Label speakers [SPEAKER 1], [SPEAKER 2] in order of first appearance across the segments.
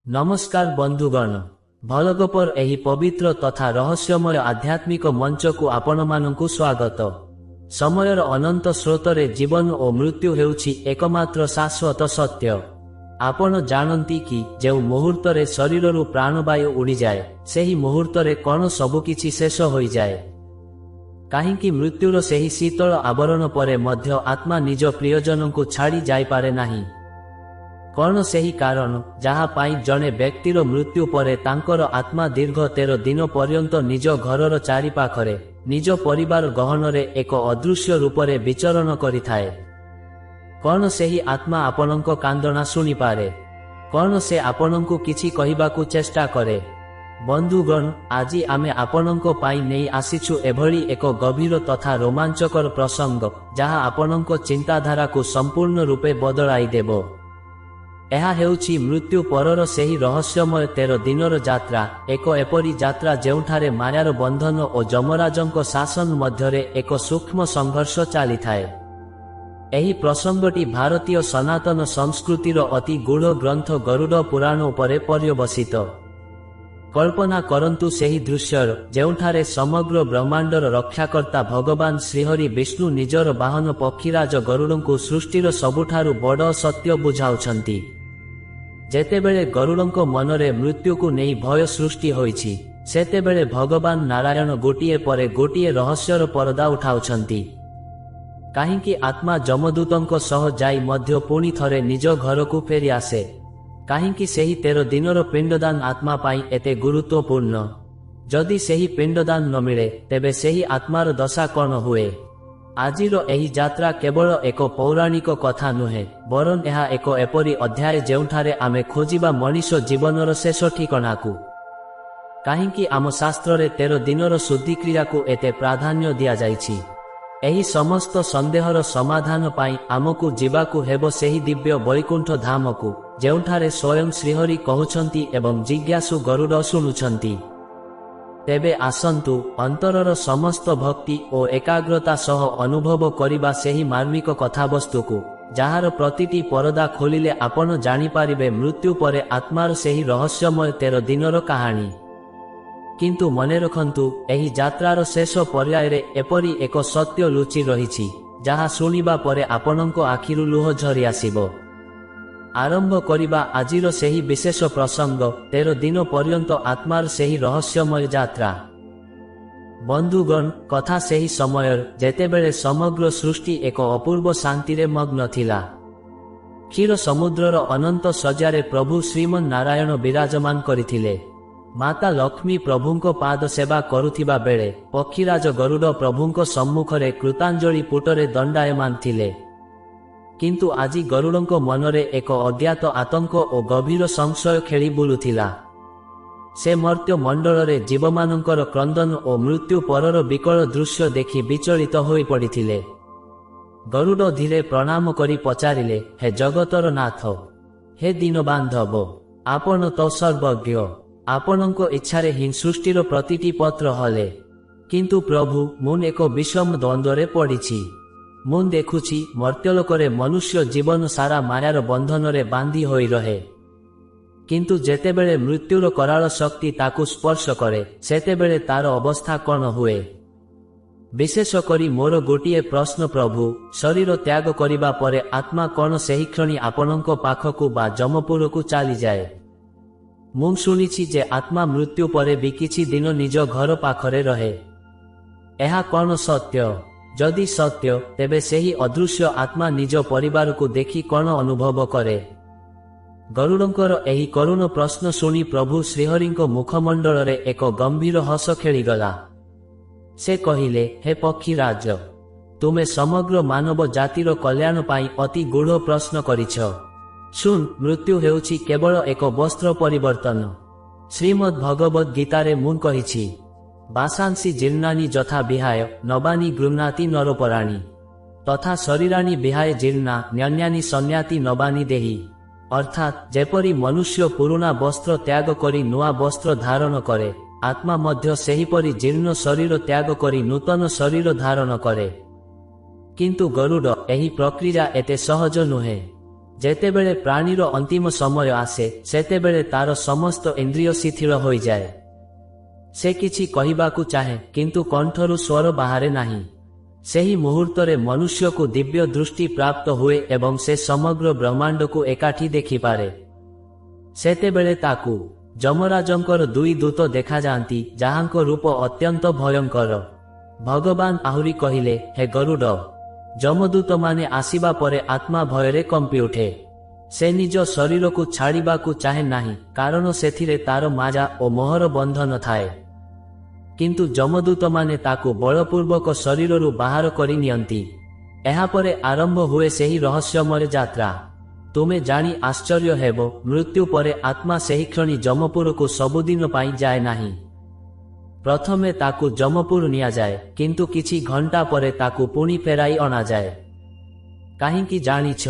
[SPEAKER 1] नमस्कार बंधुगण, भलगपर एही पवित्र तथा रहस्यमय आध्यात्मिक मंच को आपण मानकु स्वागत। समयर अनंत स्रोतरे जीवन और मृत्यु हेउछि एकमात्र शाश्वत सत्य। आपण जानती कि जो मुहूर्तरे शरीररु प्राणवायु उड़ी जाए सेही मुहूर्तरे कौन सबुकिछि शेष होई जाए। काहींकि मृत्युर सेही शीतल आवरण परे मध्य आत्मा निज प्रियजन को छाड़ी जाई पारे नाही। कौन सेही कारण जहा पाई जने व्यक्तिर मृत्यु परे तांकर आत्मा दीर्घ 13 दिन पर्यंत निज घरर चारिपाखरे निज परिवार गहनरे एक अदृश्य रूपरे विचरण करिथाए। कौन सेही आत्मा आपणको कांदना शुणी पारे? कौन से आपणको किछि कहिबाकू चेष्टा करे? बंधुगण, आज आमे आपणको पाई नेई आसीछु एभली एक गभीर तथा रोमांचकर प्रसंग जहा आपणको चिंताधारा को संपूर्ण रूपे बदलाई देबो। ଏହା ହେଉଛି ମୃତ୍ୟୁ ପରର ସେହି ରହସ୍ୟମୟ 13 ଦିନର ଯାତ୍ରା। ଏକ ଏପରି ଯାତ୍ରା ଯେଉଁଠାରେ ମାୟାର ବନ୍ଧନ ଓ ଯମରାଜଙ୍କ ଶାସନ ମଧ୍ୟରେ ଏକ ସୂକ୍ଷ୍ମ ସଂଘର୍ଷ ଚାଲିଥାଏ। ଏହି ପ୍ରସଙ୍ଗଟି ଭାରତୀୟ ସନାତନ ସଂସ୍କୃତିର ଅତି ଗୂଢ଼ ଗ୍ରନ୍ଥ ଗରୁଡ଼ ପୁରାଣ ଉପରେ ପର୍ଯ୍ୟବସିତ। କଳ୍ପନା କରନ୍ତୁ ସେହି ଦୃଶ୍ୟର ଯେଉଁଠାରେ ସମଗ୍ର ବ୍ରହ୍ମାଣ୍ଡର ରକ୍ଷାକର୍ତ୍ତା ଭଗବାନ ଶ୍ରୀହରି ବିଷ୍ଣୁ ନିଜର ବାହନ ପକ୍ଷୀରାଜ ଗରୁଡ଼ଙ୍କୁ ସୃଷ୍ଟିର ସବୁଠାରୁ ବଡ଼ ସତ୍ୟ ବୁଝାଉଛନ୍ତି। ଯେତେବେଳେ ଗରୁଡ଼ଙ୍କ ମନରେ ମୃତ୍ୟୁକୁ ନେଇ ଭୟ ସୃଷ୍ଟି ହୋଇଛି, ସେତେବେଳେ ଭଗବାନ ନାରାୟଣ ଗୋଟିଏ ପରେ ଗୋଟିଏ ରହସ୍ୟର ପରଦା ଉଠାଉଛନ୍ତି। କାହିଁକି ଆତ୍ମା ଯମଦୂତଙ୍କ ସହ ଯାଇ ମଧ୍ୟ ପୁଣି ଥରେ ନିଜ ଘରକୁ ଫେରି ଆସେ? କାହିଁକି ସେହି 13 ଦିନର ପିଣ୍ଡଦାନ ଆତ୍ମା ପାଇଁ ଏତେ ଗୁରୁତ୍ୱପୂର୍ଣ୍ଣ? ଯଦି ସେହି ପିଣ୍ଡଦାନ ନ ମିଳେ ତେବେ ସେହି ଆତ୍ମାର ଦଶା କ'ଣ ହୁଏ? ଆଜିର ଏହି ଯାତ୍ରା କେବଳ ଏକ ପୌରାଣିକ କଥା ନୁହେଁ, ବରଂ ଏହା ଏକ ଏପରି ଅଧ୍ୟାୟ ଯେଉଁଠାରେ ଆମେ ଖୋଜିବା ମଣିଷ ଜୀବନର ଶେଷ ଠିକଣାକୁ। କାହିଁକି ଆମ ଶାସ୍ତ୍ରରେ 13 ଦିନର ଶୁଦ୍ଧିକ୍ରିୟାକୁ ଏତେ ପ୍ରାଧାନ୍ୟ ଦିଆଯାଇଛି? ଏହି ସମସ୍ତ ସନ୍ଦେହର ସମାଧାନ ପାଇଁ ଆମକୁ ଯିବାକୁ ହେବ ସେହି ଦିବ୍ୟ ବୈକୁଣ୍ଠ ଧାମକୁ, ଯେଉଁଠାରେ ସ୍ୱୟଂ ଶ୍ରୀହରି କହୁଛନ୍ତି ଏବଂ ଜିଜ୍ଞାସୁ ଗରୁଡ଼ ଶୁଣୁଛନ୍ତି। ତେବେ ଆସନ୍ତୁ ଅନ୍ତରର ସମସ୍ତ ଭକ୍ତି ଓ ଏକାଗ୍ରତା ସହ ଅନୁଭବ କରିବା ସେହି ମାର୍ମିକ କଥାବସ୍ତୁକୁ, ଯାହାର ପ୍ରତିଟି ପରଦା ଖୋଲିଲେ ଆପଣ ଜାଣିପାରିବେ ମୃତ୍ୟୁ ପରେ ଆତ୍ମାର ସେହି ରହସ୍ୟମୟ 13 ଦିନର କାହାଣୀ। କିନ୍ତୁ ମନେ ରଖନ୍ତୁ, ଏହି ଯାତ୍ରାର ଶେଷ ପର୍ଯ୍ୟାୟରେ ଏପରି ଏକ ସତ୍ୟ ଲୁଚି ରହିଛି ଯାହା ଶୁଣିବା ପରେ ଆପଣଙ୍କ ଆଖିରୁ ଲୁହ ଝରି ଆସିବ। ଆରମ୍ଭ କରିବା ଆଜିର ସେହି ବିଶେଷ ପ୍ରସଙ୍ଗ, 13 ଦିନ ପର୍ଯ୍ୟନ୍ତ ଆତ୍ମାର ସେହି ରହସ୍ୟମୟ ଯାତ୍ରା। ବନ୍ଧୁଗଣ, କଥା ସେହି ସମୟର ଯେତେବେଳେ ସମଗ୍ର ସୃଷ୍ଟି ଏକ ଅପୂର୍ବ ଶାନ୍ତିରେ ମଗ୍ନ ଥିଲା। କ୍ଷୀର ସମୁଦ୍ରର ଅନନ୍ତ ଶଯ୍ୟାରେ ପ୍ରଭୁ ଶ୍ରୀମନ୍ ନାରାୟଣ ବିରାଜମାନ କରିଥିଲେ। ମାତା ଲକ୍ଷ୍ମୀ ପ୍ରଭୁଙ୍କ ପାଦ ସେବା କରୁଥିବା ବେଳେ ପକ୍ଷୀରାଜ ଗରୁଡ଼ ପ୍ରଭୁଙ୍କ ସମ୍ମୁଖରେ କୃତାଞ୍ଜଳି ପୁଟରେ ଦଣ୍ଡାୟମାନ ଥିଲେ। କିନ୍ତୁ ଆଜି ଗରୁଡ଼ଙ୍କ ମନରେ ଏକ ଅଜ୍ଞାତ ଆତଙ୍କ ଓ ଗଭୀର ସଂଶୟ ଖେଳି ବୁଲୁଥିଲା। ସେ ମର୍ତ୍ତ୍ୟ ମଣ୍ଡଳରେ ଜୀବମାନଙ୍କର କ୍ରନ୍ଦନ ଓ ମୃତ୍ୟୁ ପରର ବିକଳ ଦୃଶ୍ୟ ଦେଖି ବିଚଳିତ ହୋଇପଡ଼ିଥିଲେ। ଗରୁଡ଼ ଧୀରେ ପ୍ରଣାମ କରି ପଚାରିଲେ, ହେ ଜଗତର ନାଥ, ହେ ଦୀନବାନ୍ଧବ, ଆପଣ ତ ସର୍ବଜ୍ଞ। ଆପଣଙ୍କ ଇଚ୍ଛାରେ ହିଁ ସୃଷ୍ଟିର ପ୍ରତିଟି ପତ୍ର ହଲେ। କିନ୍ତୁ ପ୍ରଭୁ, ମୁଁ ଏକ ବିଷମ ଦ୍ୱନ୍ଦ୍ୱରେ ପଡ଼ିଛି। ମୁଁ ଦେଖୁଛି ମର୍ତ୍ତ୍ୟଲୋକରେ ମନୁଷ୍ୟ ଜୀବନ ସାରା ମାୟାର ବନ୍ଧନରେ ବାନ୍ଧି ହୋଇ ରହେ। କିନ୍ତୁ ଯେତେବେଳେ ମୃତ୍ୟୁର କରାଳ ଶକ୍ତି ତାକୁ ସ୍ପର୍ଶ କରେ, ସେତେବେଳେ ତାର ଅବସ୍ଥା କ'ଣ ହୁଏ? ବିଶେଷ କରି ମୋର ଗୋଟିଏ ପ୍ରଶ୍ନ ପ୍ରଭୁ, ଶରୀର ତ୍ୟାଗ କରିବା ପରେ ଆତ୍ମା କ'ଣ ସେହି କ୍ଷଣି ଆପଣଙ୍କ ପାଖକୁ ବା ଯମପୁରକୁ ଚାଲିଯାଏ? ମୁଁ ଶୁଣିଛି ଯେ ଆତ୍ମା ମୃତ୍ୟୁ ପରେ ବି କିଛି ଦିନ ନିଜ ଘର ପାଖରେ ରହେ। ଏହା କ'ଣ ସତ୍ୟ? ଯଦି ସତ୍ୟ, ତେବେ ସେହି ଅଦୃଶ୍ୟ ଆତ୍ମା ନିଜ ପରିବାରକୁ ଦେଖି କ'ଣ ଅନୁଭବ କରେ? ଗରୁଡ଼ଙ୍କର ଏହି କରୁଣ ପ୍ରଶ୍ନ ଶୁଣି ପ୍ରଭୁ ଶ୍ରୀହରିଙ୍କ ମୁଖମଣ୍ଡଳରେ ଏକ ଗମ୍ଭୀର ହସ ଖେଳିଗଲା। ସେ କହିଲେ, ହେ ପକ୍ଷୀରାଜ, ତୁମେ ସମଗ୍ର ମାନବ ଜାତିର କଲ୍ୟାଣ ପାଇଁ ଅତି ଗୂଢ଼ ପ୍ରଶ୍ନ କରିଛ। ଶୁଣ, ମୃତ୍ୟୁ ହେଉଛି କେବଳ ଏକ ବସ୍ତ୍ର ପରିବର୍ତ୍ତନ। ଶ୍ରୀମଦ୍ ଭଗବଦ୍ ଗୀତାରେ ମୁଁ କହିଛି, ବାସାଂସି ଜୀର୍ଣ୍ଣାନି ଯଥା ବିହାୟ ନବାନି ଗୃହ୍ଣାତି ନରୋପରାଣୀ ତଥା ଶରୀରାଣୀ ବିହାୟ ଜୀର୍ଣ୍ଣା ନ୍ୟନ୍ୟାନି ସନ୍ୟାତି ନବାନି ଦେହି। ଅର୍ଥାତ୍ ଯେପରି ମନୁଷ୍ୟ ପୁରୁଣା ବସ୍ତ୍ର ତ୍ୟାଗ କରି ନୂଆ ବସ୍ତ୍ର ଧାରଣ କରେ, ଆତ୍ମା ମଧ୍ୟ ସେହିପରି ଜୀର୍ଣ୍ଣ ଶରୀର ତ୍ୟାଗ କରି ନୂତନ ଶରୀର ଧାରଣ କରେ। କିନ୍ତୁ ଗରୁଡ଼, ଏହି ପ୍ରକ୍ରିୟା ଏତେ ସହଜ ନୁହେଁ। ଯେତେବେଳେ ପ୍ରାଣୀର ଅନ୍ତିମ ସମୟ ଆସେ ସେତେବେଳେ ତାର ସମସ୍ତ ଇନ୍ଦ୍ରିୟ ଶିଥିଳ ହୋଇଯାଏ। ସେ କିଛି କହିବାକୁ ଚାହେଁ କିନ୍ତୁ କଣ୍ଠରୁ ସ୍ୱର ବାହାରେ ନାହିଁ। ସେହି ମୁହୂର୍ତ୍ତରେ ମନୁଷ୍ୟକୁ ଦିବ୍ୟ ଦୃଷ୍ଟି ପ୍ରାପ୍ତ ହୁଏ ଏବଂ ସେ ସମଗ୍ର ବ୍ରହ୍ମାଣ୍ଡକୁ ଏକାଠି ଦେଖିପାରେ। ସେତେବେଳେ ତାକୁ ଯମରାଜଙ୍କର ଦୁଇ ଦୂତ ଦେଖାଯାଆନ୍ତି ଯାହାଙ୍କ ରୂପ ଅତ୍ୟନ୍ତ ଭୟଙ୍କର। ଭଗବାନ ଆହୁରି କହିଲେ, ହେ ଗରୁଡ଼, ଯମଦୂତମାନେ ଆସିବା ପରେ ଆତ୍ମା ଭୟରେ କମ୍ପିଉଠେ। ସେ ନିଜ ଶରୀରକୁ ଛାଡ଼ିବାକୁ ଚାହେଁ ନାହିଁ କାରଣ ସେଥିରେ ତାର ମାୟା ଓ ମୋହର ବନ୍ଧନ ଥାଏ। କିନ୍ତୁ ଯମଦୂତମାନେ ତାକୁ ବଳପୂର୍ବକ ଶରୀରରୁ ବାହାର କରି ନିଅନ୍ତି। ଏହାପରେ ଆରମ୍ଭ ହୁଏ ସେହି ରହସ୍ୟମୟ ଯାତ୍ରା। ତୁମେ ଜାଣି ଆଶ୍ଚର୍ଯ୍ୟ ହେବ, ମୃତ୍ୟୁ ପରେ ଆତ୍ମା ସେହି କ୍ଷଣି ଯମପୁରକୁ ସବୁଦିନ ପାଇଁ ଯାଏ ନାହିଁ। ପ୍ରଥମେ ତାକୁ ଯମପୁର ନିଆଯାଏ କିନ୍ତୁ କିଛି ଘଣ୍ଟା ପରେ ତାକୁ ପୁଣି ଫେରାଇ ଅଣାଯାଏ। କାହିଁକି ଜାଣିଛ?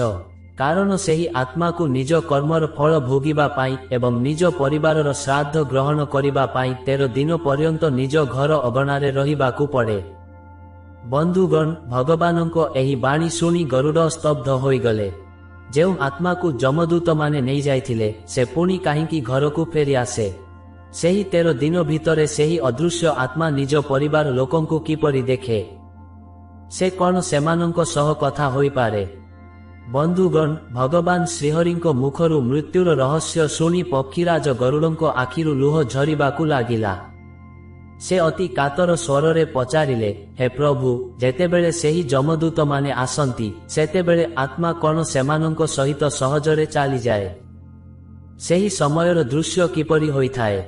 [SPEAKER 1] କାରଣ ସେହି ଆତ୍ମାକୁ ନିଜ କର୍ମର ଫଳ ଭୋଗିବା ପାଇଁ ଏବଂ ନିଜ ପରିବାରର ଶ୍ରାଦ୍ଧ ଗ୍ରହଣ କରିବା ପାଇଁ 13 ଦିନ ପର୍ଯ୍ୟନ୍ତ ନିଜ ଘର ଅଗଣାରେ ରହିବାକୁ ପଡ଼େ। ବନ୍ଧୁଗଣ, ଭଗବାନଙ୍କ ଏହି ବାଣୀ ଶୁଣି ଗରୁଡ଼ ସ୍ତବ୍ଧ ହୋଇଗଲେ। ଯେଉଁ ଆତ୍ମାକୁ ଯମଦୂତମାନେ ନେଇଯାଇଥିଲେ ସେ ପୁଣି କାହିଁକି ଘରକୁ ଫେରିଆସେ? ସେହି 13 ଦିନ ଭିତରେ ସେହି ଅଦୃଶ୍ୟ ଆତ୍ମା ନିଜ ପରିବାର ଲୋକଙ୍କୁ କିପରି ଦେଖେ? ସେ କ'ଣ ସେମାନଙ୍କ ସହ କଥା ହୋଇପାରେ? ବନ୍ଧୁଗଣ, ଭଗବାନ ଶ୍ରୀହରିଙ୍କ ମୁଖରୁ ମୃତ୍ୟୁର ରହସ୍ୟ ଶୁଣି ପକ୍ଷୀରାଜ ଗରୁଡ଼ଙ୍କ ଆଖିରୁ ଲୁହ ଝରିବାକୁ ଲାଗିଲା। ସେ ଅତି କାତର ସ୍ୱରରେ ପଚାରିଲେ, ହେ ପ୍ରଭୁ, ଯେତେବେଳେ ସେହି ଯମଦୂତମାନେ ଆସନ୍ତି ସେତେବେଳେ ଆତ୍ମା କ'ଣ ସେମାନଙ୍କ ସହିତ ସହଜରେ ଚାଲିଯାଏ? ସେହି ସମୟର ଦୃଶ୍ୟ କିପରି ହୋଇଥାଏ?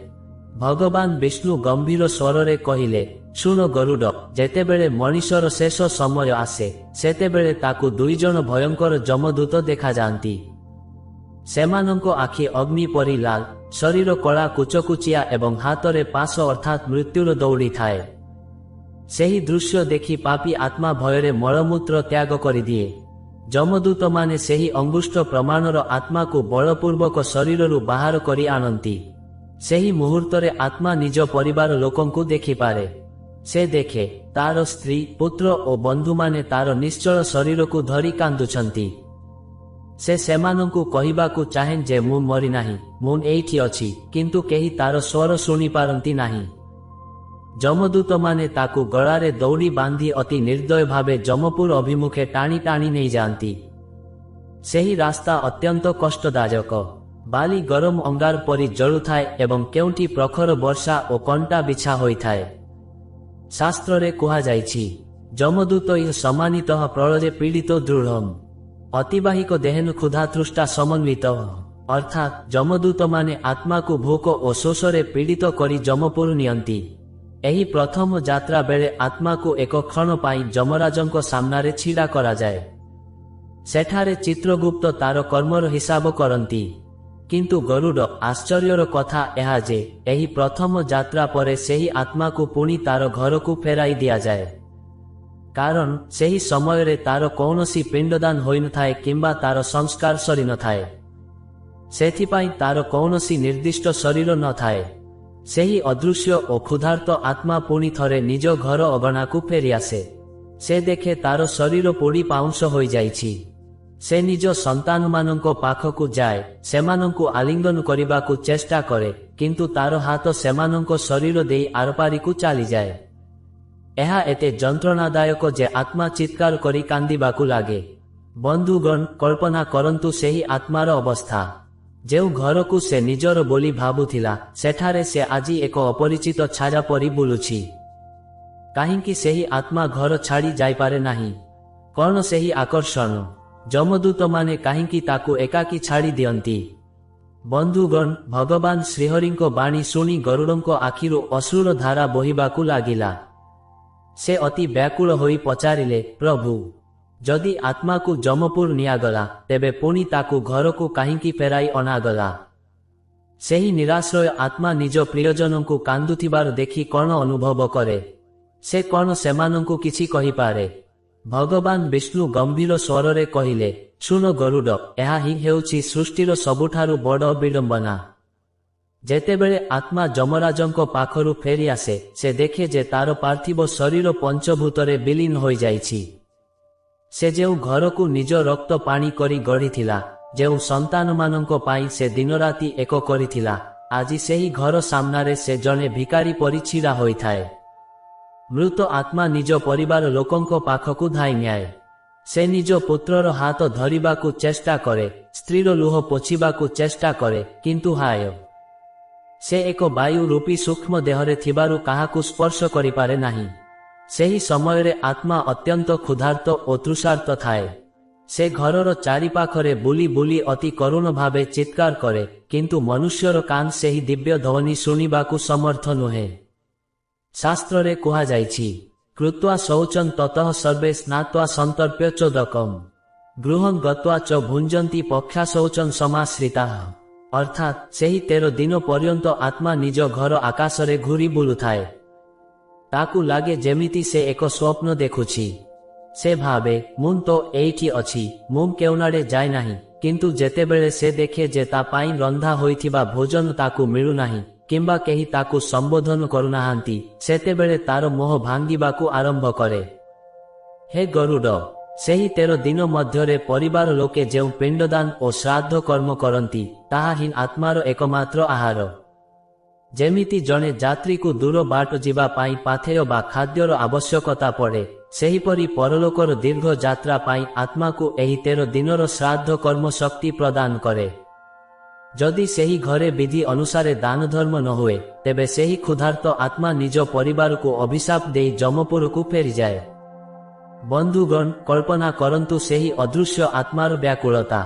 [SPEAKER 1] ଭଗବାନ ବିଷ୍ଣୁ ଗମ୍ଭୀର ସ୍ୱରରେ କହିଲେ, ଶୁଣ ଗରୁଡ଼, ଯେତେବେଳେ ମଣିଷର ଶେଷ ସମୟ ଆସେ ସେତେବେଳେ ତାକୁ 2 ଜଣ ଭୟଙ୍କର ଯମଦୂତ ଦେଖାଯାଆନ୍ତି। ସେମାନଙ୍କ ଆଖି ଅଗ୍ନି ପରି ଲାଲ, ଶରୀର କଳା କୁଚକୁଚିଆ ଏବଂ ହାତରେ ପାଶ ଅର୍ଥାତ୍ ମୃତ୍ୟୁର ଦୌଡ଼ି ଥାଏ। ସେହି ଦୃଶ୍ୟ ଦେଖି ପାପୀ ଆତ୍ମା ଭୟରେ ମଳମୂତ୍ର ତ୍ୟାଗ କରିଦିଏ। ଯମଦୂତମାନେ ସେହି ଅଙ୍ଗୁଷ୍ଠ ପ୍ରମାଣର ଆତ୍ମାକୁ ବଳପୂର୍ବକ ଶରୀରରୁ ବାହାର କରି ଆଣନ୍ତି। ସେହି ମୁହୂର୍ତ୍ତରେ ଆତ୍ମା ନିଜ ପରିବାର ଲୋକଙ୍କୁ ଦେଖିପାରେ। ସେ ଦେଖେ ତାର ସ୍ତ୍ରୀ, ପୁତ୍ର ଓ ବନ୍ଧୁମାନେ ତାର ନିଶ୍ଚଳ ଶରୀରକୁ ଧରି କାନ୍ଦୁଛନ୍ତି। ସେ ସେମାନଙ୍କୁ କହିବାକୁ ଚାହେଁ ଯେ ମୁଁ ମରିନାହିଁ, ମୁଁ ଏଇଠି ଅଛି, କିନ୍ତୁ କେହି ତାର ସ୍ୱର ଶୁଣିପାରନ୍ତି ନାହିଁ। ଯମଦୂତମାନେ ତାକୁ ଗଳାରେ ଦଉଡ଼ି ବାନ୍ଧି ଅତି ନିର୍ଦ୍ଦୟ ଭାବେ ଯମପୁର ଅଭିମୁଖେ ଟାଣି ଟାଣି ନେଇଯାଆନ୍ତି। ସେହି ରାସ୍ତା ଅତ୍ୟନ୍ତ କଷ୍ଟଦାୟକ। ବାଲି ଗରମ ଅଙ୍ଗାର ପରି ଜଳୁଥାଏ ଏବଂ କେଉଁଠି ପ୍ରଖର ବର୍ଷା ଓ କଣ୍ଟା ବିଛା ହୋଇଥାଏ। ଶାସ୍ତ୍ରରେ କୁହାଯାଇଛି, ଯମଦୂତ ଇହ ସମାନିତଃ ପ୍ରଳୟରେ ପୀଡ଼ିତ ଦୃଢ଼ମ୍ ଅତିବାହିକ ଦେହେନ କ୍ଷୁଧାତୃଷ୍ଟା ସମନ୍ୱିତ, ଅର୍ଥାତ୍ ଯମଦୂତମାନେ ଆତ୍ମାକୁ ଭୋକ ଓ ଶୋଷରେ ପୀଡ଼ିତ କରି ଯମପୁର ନିଅନ୍ତି। ଏହି ପ୍ରଥମ ଯାତ୍ରା ବେଳେ ଆତ୍ମାକୁ ଏକ କ୍ଷଣ ପାଇଁ ଯମରାଜଙ୍କ ସାମ୍ନାରେ ଛିଡ଼ା କରାଯାଏ। ସେଠାରେ ଚିତ୍ରଗୁପ୍ତ ତାର କର୍ମର ହିସାବ କରନ୍ତି। କିନ୍ତୁ ଗରୁଡ଼, ଆଶ୍ଚର୍ଯ୍ୟର କଥା ଏହା ଯେ ଏହି ପ୍ରଥମ ଯାତ୍ରା ପରେ ସେହି ଆତ୍ମାକୁ ପୁଣି ତାର ଘରକୁ ଫେରାଇ ଦିଆଯାଏ। କାରଣ ସେହି ସମୟରେ ତାର କୌଣସି ପିଣ୍ଡଦାନ ହୋଇନଥାଏ କିମ୍ବା ତାର ସଂସ୍କାର ସରିନଥାଏ। ସେଥିପାଇଁ ତାର କୌଣସି ନିର୍ଦ୍ଦିଷ୍ଟ ଶରୀର ନଥାଏ। ସେହି ଅଦୃଶ୍ୟ ଓ କ୍ଷୁଧାର୍ତ ଆତ୍ମା ପୁଣି ଥରେ ନିଜ ଘର ଅଗଣାକୁ ଫେରିଆସେ। ସେ ଦେଖେ ତାର ଶରୀର ପୋଡ଼ି ପାଉଁଶ ହୋଇଯାଇଛି। ସେ ନିଜ ସନ୍ତାନମାନଙ୍କ ପାଖକୁ ଯାଏ, ସେମାନଙ୍କୁ ଆଲିଙ୍ଗନ କରିବାକୁ ଚେଷ୍ଟା କରେ, କିନ୍ତୁ ତାର ହାତ ସେମାନଙ୍କ ଶରୀର ଦେଇ ଆରପାରିକୁ ଚାଲିଯାଏ। ଏହା ଏତେ ଯନ୍ତ୍ରଣାଦାୟକ ଯେ ଆତ୍ମା ଚିତ୍କାର କରି କାନ୍ଦିବାକୁ ଲାଗେ। ବନ୍ଧୁଗଣ, କଳ୍ପନା କରନ୍ତୁ ସେହି ଆତ୍ମାର ଅବସ୍ଥା। ଯେଉଁ ଘରକୁ ସେ ନିଜର ବୋଲି ଭାବୁଥିଲା ସେଠାରେ ସେ ଆଜି ଏକ ଅପରିଚିତ ଛାୟା ପରି ବୁଲୁଛି। କାହିଁକି ସେହି ଆତ୍ମା ଘର ଛାଡ଼ି ଯାଇପାରେ ନାହିଁ? କ'ଣ ସେହି ଆକର୍ଷଣ? ଯମଦୂତମାନେ କାହିଁକି ତାକୁ ଏକାକୀ ଛାଡ଼ି ଦିଅନ୍ତି? ବନ୍ଧୁଗଣ, ଭଗବାନ ଶ୍ରୀହରିଙ୍କ ବାଣୀ ଶୁଣି ଗରୁଡ଼ଙ୍କ ଆଖିରୁ ଅଶ୍ରୁର ଧାରା ବୋହିବାକୁ ଲାଗିଲା। ସେ ଅତି ବ୍ୟାକୁଳ ହୋଇ ପଚାରିଲେ, ପ୍ରଭୁ, ଯଦି ଆତ୍ମାକୁ ଯମପୁର ନିଆଗଲା ତେବେ ପୁଣି ତାକୁ ଘରକୁ କାହିଁକି ଫେରାଇ ଅଣାଗଲା? ସେହି ନିରାଶ୍ରୟ ଆତ୍ମା ନିଜ ପ୍ରିୟଜନଙ୍କୁ କାନ୍ଦୁଥିବାର ଦେଖି କ'ଣ ଅନୁଭବ କରେ? ସେ କ'ଣ ସେମାନଙ୍କୁ କିଛି କହିପାରେ? ଭଗବାନ ବିଷ୍ଣୁ ଗମ୍ଭୀର ସ୍ୱରରେ କହିଲେ, ଶୁଣ ଗରୁଡ଼, ଏହା ହିଁ ହେଉଛି ସୃଷ୍ଟିର ସବୁଠାରୁ ବଡ଼ ବିଡ଼ମ୍ବନା। ଯେତେବେଳେ ଆତ୍ମା ଯମରାଜଙ୍କ ପାଖରୁ ଫେରିଆସେ ସେ ଦେଖେ ଯେ ତାର ପାର୍ଥିବ ଶରୀର ପଞ୍ଚଭୂତରେ ବିଲୀନ ହୋଇଯାଇଛି। ସେ ଯେଉଁ ଘରକୁ ନିଜ ରକ୍ତ ପାଣି କରି ଗଢ଼ିଥିଲା ଯେଉଁ ସନ୍ତାନମାନଙ୍କ ପାଇଁ ସେ ଦିନରାତି ଏକ କରିଥିଲା, ଆଜି ସେହି ଘର ସାମ୍ନାରେ ସେ ଜଣେ ଭିକାରୀ ପରି ଛିଡ଼ା ହୋଇଥାଏ। ମୃତ ଆତ୍ମା ନିଜ ପରିବାର ଲୋକଙ୍କ ପାଖକୁ ଧାଇଁଯାଏ। ସେ ନିଜ ପୁତ୍ରର ହାତ ଧରିବାକୁ ଚେଷ୍ଟା କରେ, ସ୍ତ୍ରୀର ଲୁହ ପୋଛିବାକୁ ଚେଷ୍ଟା କରେ, କିନ୍ତୁ ହାୟ, ସେ ଏକ ବାୟୁ ରୂପୀ ସୂକ୍ଷ୍ମ ଦେହରେ ଥିବାରୁ କାହାକୁ ସ୍ପର୍ଶ କରିପାରେ ନାହିଁ। ସେହି ସମୟରେ ଆତ୍ମା ଅତ୍ୟନ୍ତ କ୍ଷୁଧାର୍ତ ଓ ତୃଷାର୍ତ ଥାଏ। ସେ ଘରର ଚାରିପାଖରେ ବୁଲି ବୁଲି ଅତି କରୁଣ ଭାବେ ଚିତ୍କାର କରେ, କିନ୍ତୁ ମନୁଷ୍ୟର କାନ ସେହି ଦିବ୍ୟ ଧ୍ୱନି ଶୁଣିବାକୁ ସମର୍ଥ ନୁହେଁ। ଶାସ୍ତ୍ରରେ କୁହାଯାଇଛି, କୃତ୍ୱା ଶୌଚଂ ତତଃ ସର୍ବେ ସ୍ନାତ୍ୱା ସନ୍ତର୍ପ୍ୟ ଚୋଦକମ୍ ଗୃହଂ ଗତ୍ୱା ଚ ଭୁଞ୍ଜନ୍ତି ପକ୍ଷା ଶୌଚଂ ସମାଶ୍ରିତାଃ। ଅର୍ଥାତ୍ ସେହି 13 ଦିନ ପର୍ଯ୍ୟନ୍ତ ଆତ୍ମା ନିଜ ଘର ଆକାଶରେ ଘୂରି ବୁଲୁଥାଏ। ତାକୁ ଲାଗେ ଯେମିତି ସେ ଏକ ସ୍ୱପ୍ନ ଦେଖୁଛି। ସେ ଭାବେ, ମୁଁ ତ ଏଇଠି ଅଛି, ମୁଁ କେଉଁଆଡ଼େ ଯାଏ ନାହିଁ। କିନ୍ତୁ ଯେତେବେଳେ ସେ ଦେଖେ ଯେ ତା ପାଇଁ ରନ୍ଧା ହୋଇଥିବା ଭୋଜନ ତାକୁ ମିଳୁନାହିଁ କିମ୍ବା କେହି ତାକୁ ସମ୍ବୋଧନ କରୁନାହାନ୍ତି, ସେତେବେଳେ ତାର ମୋହ ଭାଙ୍ଗିବାକୁ ଆରମ୍ଭ କରେ। ହେ ଗରୁଡ଼, ସେହି 13 ଦିନ ମଧ୍ୟରେ ପରିବାର ଲୋକେ ଯେଉଁ ପିଣ୍ଡଦାନ ଓ ଶ୍ରାଦ୍ଧ କର୍ମ କରନ୍ତି, ତାହା ହିଁ ଆତ୍ମାର ଏକମାତ୍ର ଆହାର। ଯେମିତି ଜଣେ ଯାତ୍ରୀକୁ ଦୂର ବାଟ ଯିବା ପାଇଁ ପାଥେୟ ବା ଖାଦ୍ୟର ଆବଶ୍ୟକତା ପଡ଼େ, ସେହିପରି ପରଲୋକର ଦୀର୍ଘ ଯାତ୍ରା ପାଇଁ ଆତ୍ମାକୁ ଏହି 13 ଦିନର ଶ୍ରାଦ୍ଧ କର୍ମ ଶକ୍ତି ପ୍ରଦାନ କରେ। ଯଦି ସେହି ଘରେ ବିଧି ଅନୁସାରେ ଦାନଧର୍ମ ନ ହୁଏ, ତେବେ ସେହି କ୍ଷୁଧାର୍ତ ଆତ୍ମା ନିଜ ପରିବାରକୁ ଅଭିଶାପ ଦେଇ ଯମପୁରକୁ ଫେରିଯାଏ। ବନ୍ଧୁଗଣ, କଳ୍ପନା କରନ୍ତୁ ସେହି ଅଦୃଶ୍ୟ ଆତ୍ମାର ବ୍ୟାକୁଳତା।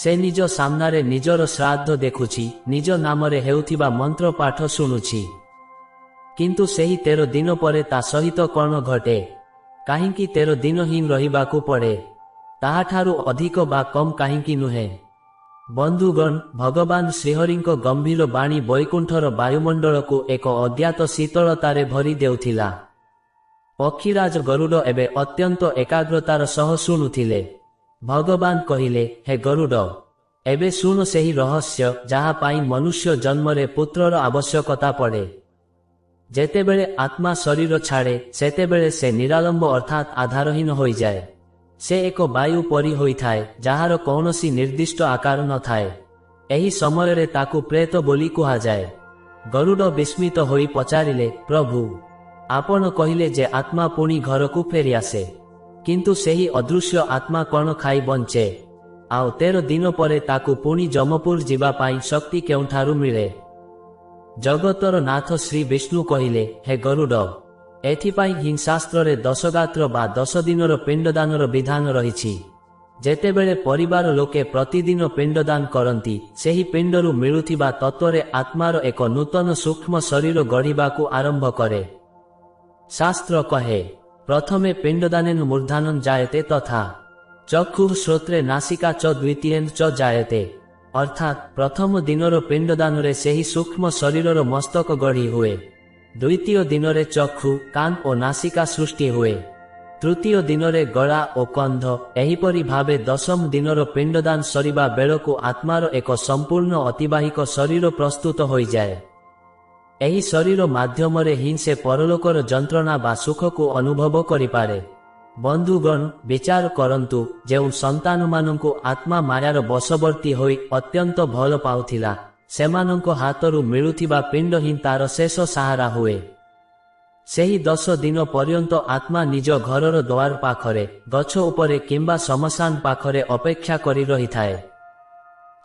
[SPEAKER 1] ସେ ନିଜ ସାମ୍ନାରେ ନିଜର ଶ୍ରାଦ୍ଧ ଦେଖୁଛି, ନିଜ ନାମରେ ହେଉଥିବା ମନ୍ତ୍ର ପାଠ ଶୁଣୁଛି। କିନ୍ତୁ ସେହି 13 ଦିନ ପରେ ତା ସହିତ କ'ଣ ଘଟେ? କାହିଁକି 13 ଦିନ ହିଁ ରହିବାକୁ ପଡ଼େ? ତାହାଠାରୁ ଅଧିକ ବା କମ୍ କାହିଁକି ନୁହେଁ? ବନ୍ଧୁଗଣ, ଭଗବାନ ଶ୍ରୀହରିଙ୍କ ଗମ୍ଭୀର ବାଣୀ ବୈକୁଣ୍ଠର ବାୟୁମଣ୍ଡଳକୁ ଏକ ଅଜ୍ଞାତ ଶୀତଳତାରେ ଭରି ଦେଉଥିଲା। ପକ୍ଷୀରାଜ ଗରୁଡ଼ ଏବେ ଅତ୍ୟନ୍ତ ଏକାଗ୍ରତାର ସହ ଶୁଣୁଥିଲେ। ଭଗବାନ କହିଲେ, ହେ ଗରୁଡ଼, ଏବେ ଶୁଣ ସେହି ରହସ୍ୟ ଯାହା ପାଇଁ ମନୁଷ୍ୟ ଜନ୍ମରେ ପୁତ୍ରର ଆବଶ୍ୟକତା ପଡ଼େ। ଯେତେବେଳେ ଆତ୍ମା ଶରୀର ଛାଡ଼େ, ସେତେବେଳେ ସେ ନିରାଲମ୍ବ ଅର୍ଥାତ୍ ଆଧାରହୀନ ହୋଇଯାଏ। ସେ ଏକ ବାୟୁ ପରି ହୋଇଥାଏ, ଯାହାର କୌଣସି ନିର୍ଦ୍ଦିଷ୍ଟ ଆକାର ନଥାଏ। ଏହି ସମୟରେ ତାକୁ ପ୍ରେତ ବୋଲି କୁହାଯାଏ। ଗରୁଡ଼ ବିସ୍ମିତ ହୋଇ ପଚାରିଲେ, ପ୍ରଭୁ, ଆପଣ କହିଲେ ଯେ ଆତ୍ମା ପୁଣି ଘରକୁ ଫେରିଆସେ, କିନ୍ତୁ ସେହି ଅଦୃଶ୍ୟ ଆତ୍ମା କ'ଣ ଖାଇ ବଞ୍ଚେ? ଆଉ 13 ଦିନ ପରେ ତାକୁ ପୁଣି ଯମପୁର ଯିବା ପାଇଁ ଶକ୍ତି କେଉଁଠାରୁ ମିଳେ? ଜଗତର ନାଥ ଶ୍ରୀ ବିଷ୍ଣୁ କହିଲେ, ହେ ଗରୁଡ଼, ଏଥିପାଇଁ ହିଁ ଶାସ୍ତ୍ରରେ 10 ଗାତ୍ର ବା 10 ଦିନର ପିଣ୍ଡଦାନର ବିଧାନ ରହିଛି। ଯେତେବେଳେ ପରିବାର ଲୋକେ ପ୍ରତିଦିନ ପିଣ୍ଡଦାନ କରନ୍ତି, ସେହି ପିଣ୍ଡରୁ ମିଳୁଥିବା ତତ୍ତ୍ୱରେ ଆତ୍ମାର ଏକ ନୂତନ ସୂକ୍ଷ୍ମ ଶରୀର ଗଢ଼ିବାକୁ ଆରମ୍ଭ କରେ। ଶାସ୍ତ୍ର କହେ, ପ୍ରଥମେ ପିଣ୍ଡଦାନେନ ମୂର୍ଦ୍ଧାନଂ ଜାୟତେ ତଥା ଚକ୍ଷୁଃ ଶ୍ରୋତ୍ରେ ନାସିକା च ଦ୍ୱିତୀୟେନ च ଜାୟତେ। ଅର୍ଥାତ୍ ପ୍ରଥମ ଦିନର ପିଣ୍ଡଦାନରେ ସେହି ସୂକ୍ଷ୍ମ ଶରୀରର ମସ୍ତକ ଗଢ଼ି ହୁଏ। ଦ୍ୱିତୀୟ ଦିନରେ ଚକ୍ଷୁ, କାନ ଓ ନାସିକା ସୃଷ୍ଟି ହୁଏ। ତୃତୀୟ ଦିନରେ ଗଳା ଓ କନ୍ଧ। ଏହିପରି ଭାବେ 10ମ ଦିନର ପିଣ୍ଡଦାନ ସରିବା ବେଳକୁ ଆତ୍ମାର ଏକ ସମ୍ପୂର୍ଣ୍ଣ ଅତିବାହିକ ଶରୀର ପ୍ରସ୍ତୁତ ହୋଇଯାଏ। ଏହି ଶରୀର ମାଧ୍ୟମରେ ହିଁ ସେ ପରଲୋକର ଯନ୍ତ୍ରଣା ବା ସୁଖକୁ ଅନୁଭବ କରିପାରେ। ବନ୍ଧୁଗଣ, ବିଚାର କରନ୍ତୁ, ଯେଉଁ ସନ୍ତାନମାନଙ୍କୁ ଆତ୍ମା ମାୟାର ବଶବର୍ତ୍ତୀ ହୋଇ ଅତ୍ୟନ୍ତ ଭଲ ପାଉଥିଲା, ସେମାନଙ୍କ ହାତରୁ ମିଳୁଥିବା ପିଣ୍ଡ ହିଁ ତାର ଶେଷ ସାହାରା ହୁଏ। ସେହି 10 ଦିନ ପର୍ଯ୍ୟନ୍ତ ଆତ୍ମା ନିଜ ଘରର ଦ୍ୱାର ପାଖରେ, ଗଛ ଉପରେ କିମ୍ବା ଶ୍ମଶାନ ପାଖରେ ଅପେକ୍ଷା କରି ରହିଥାଏ।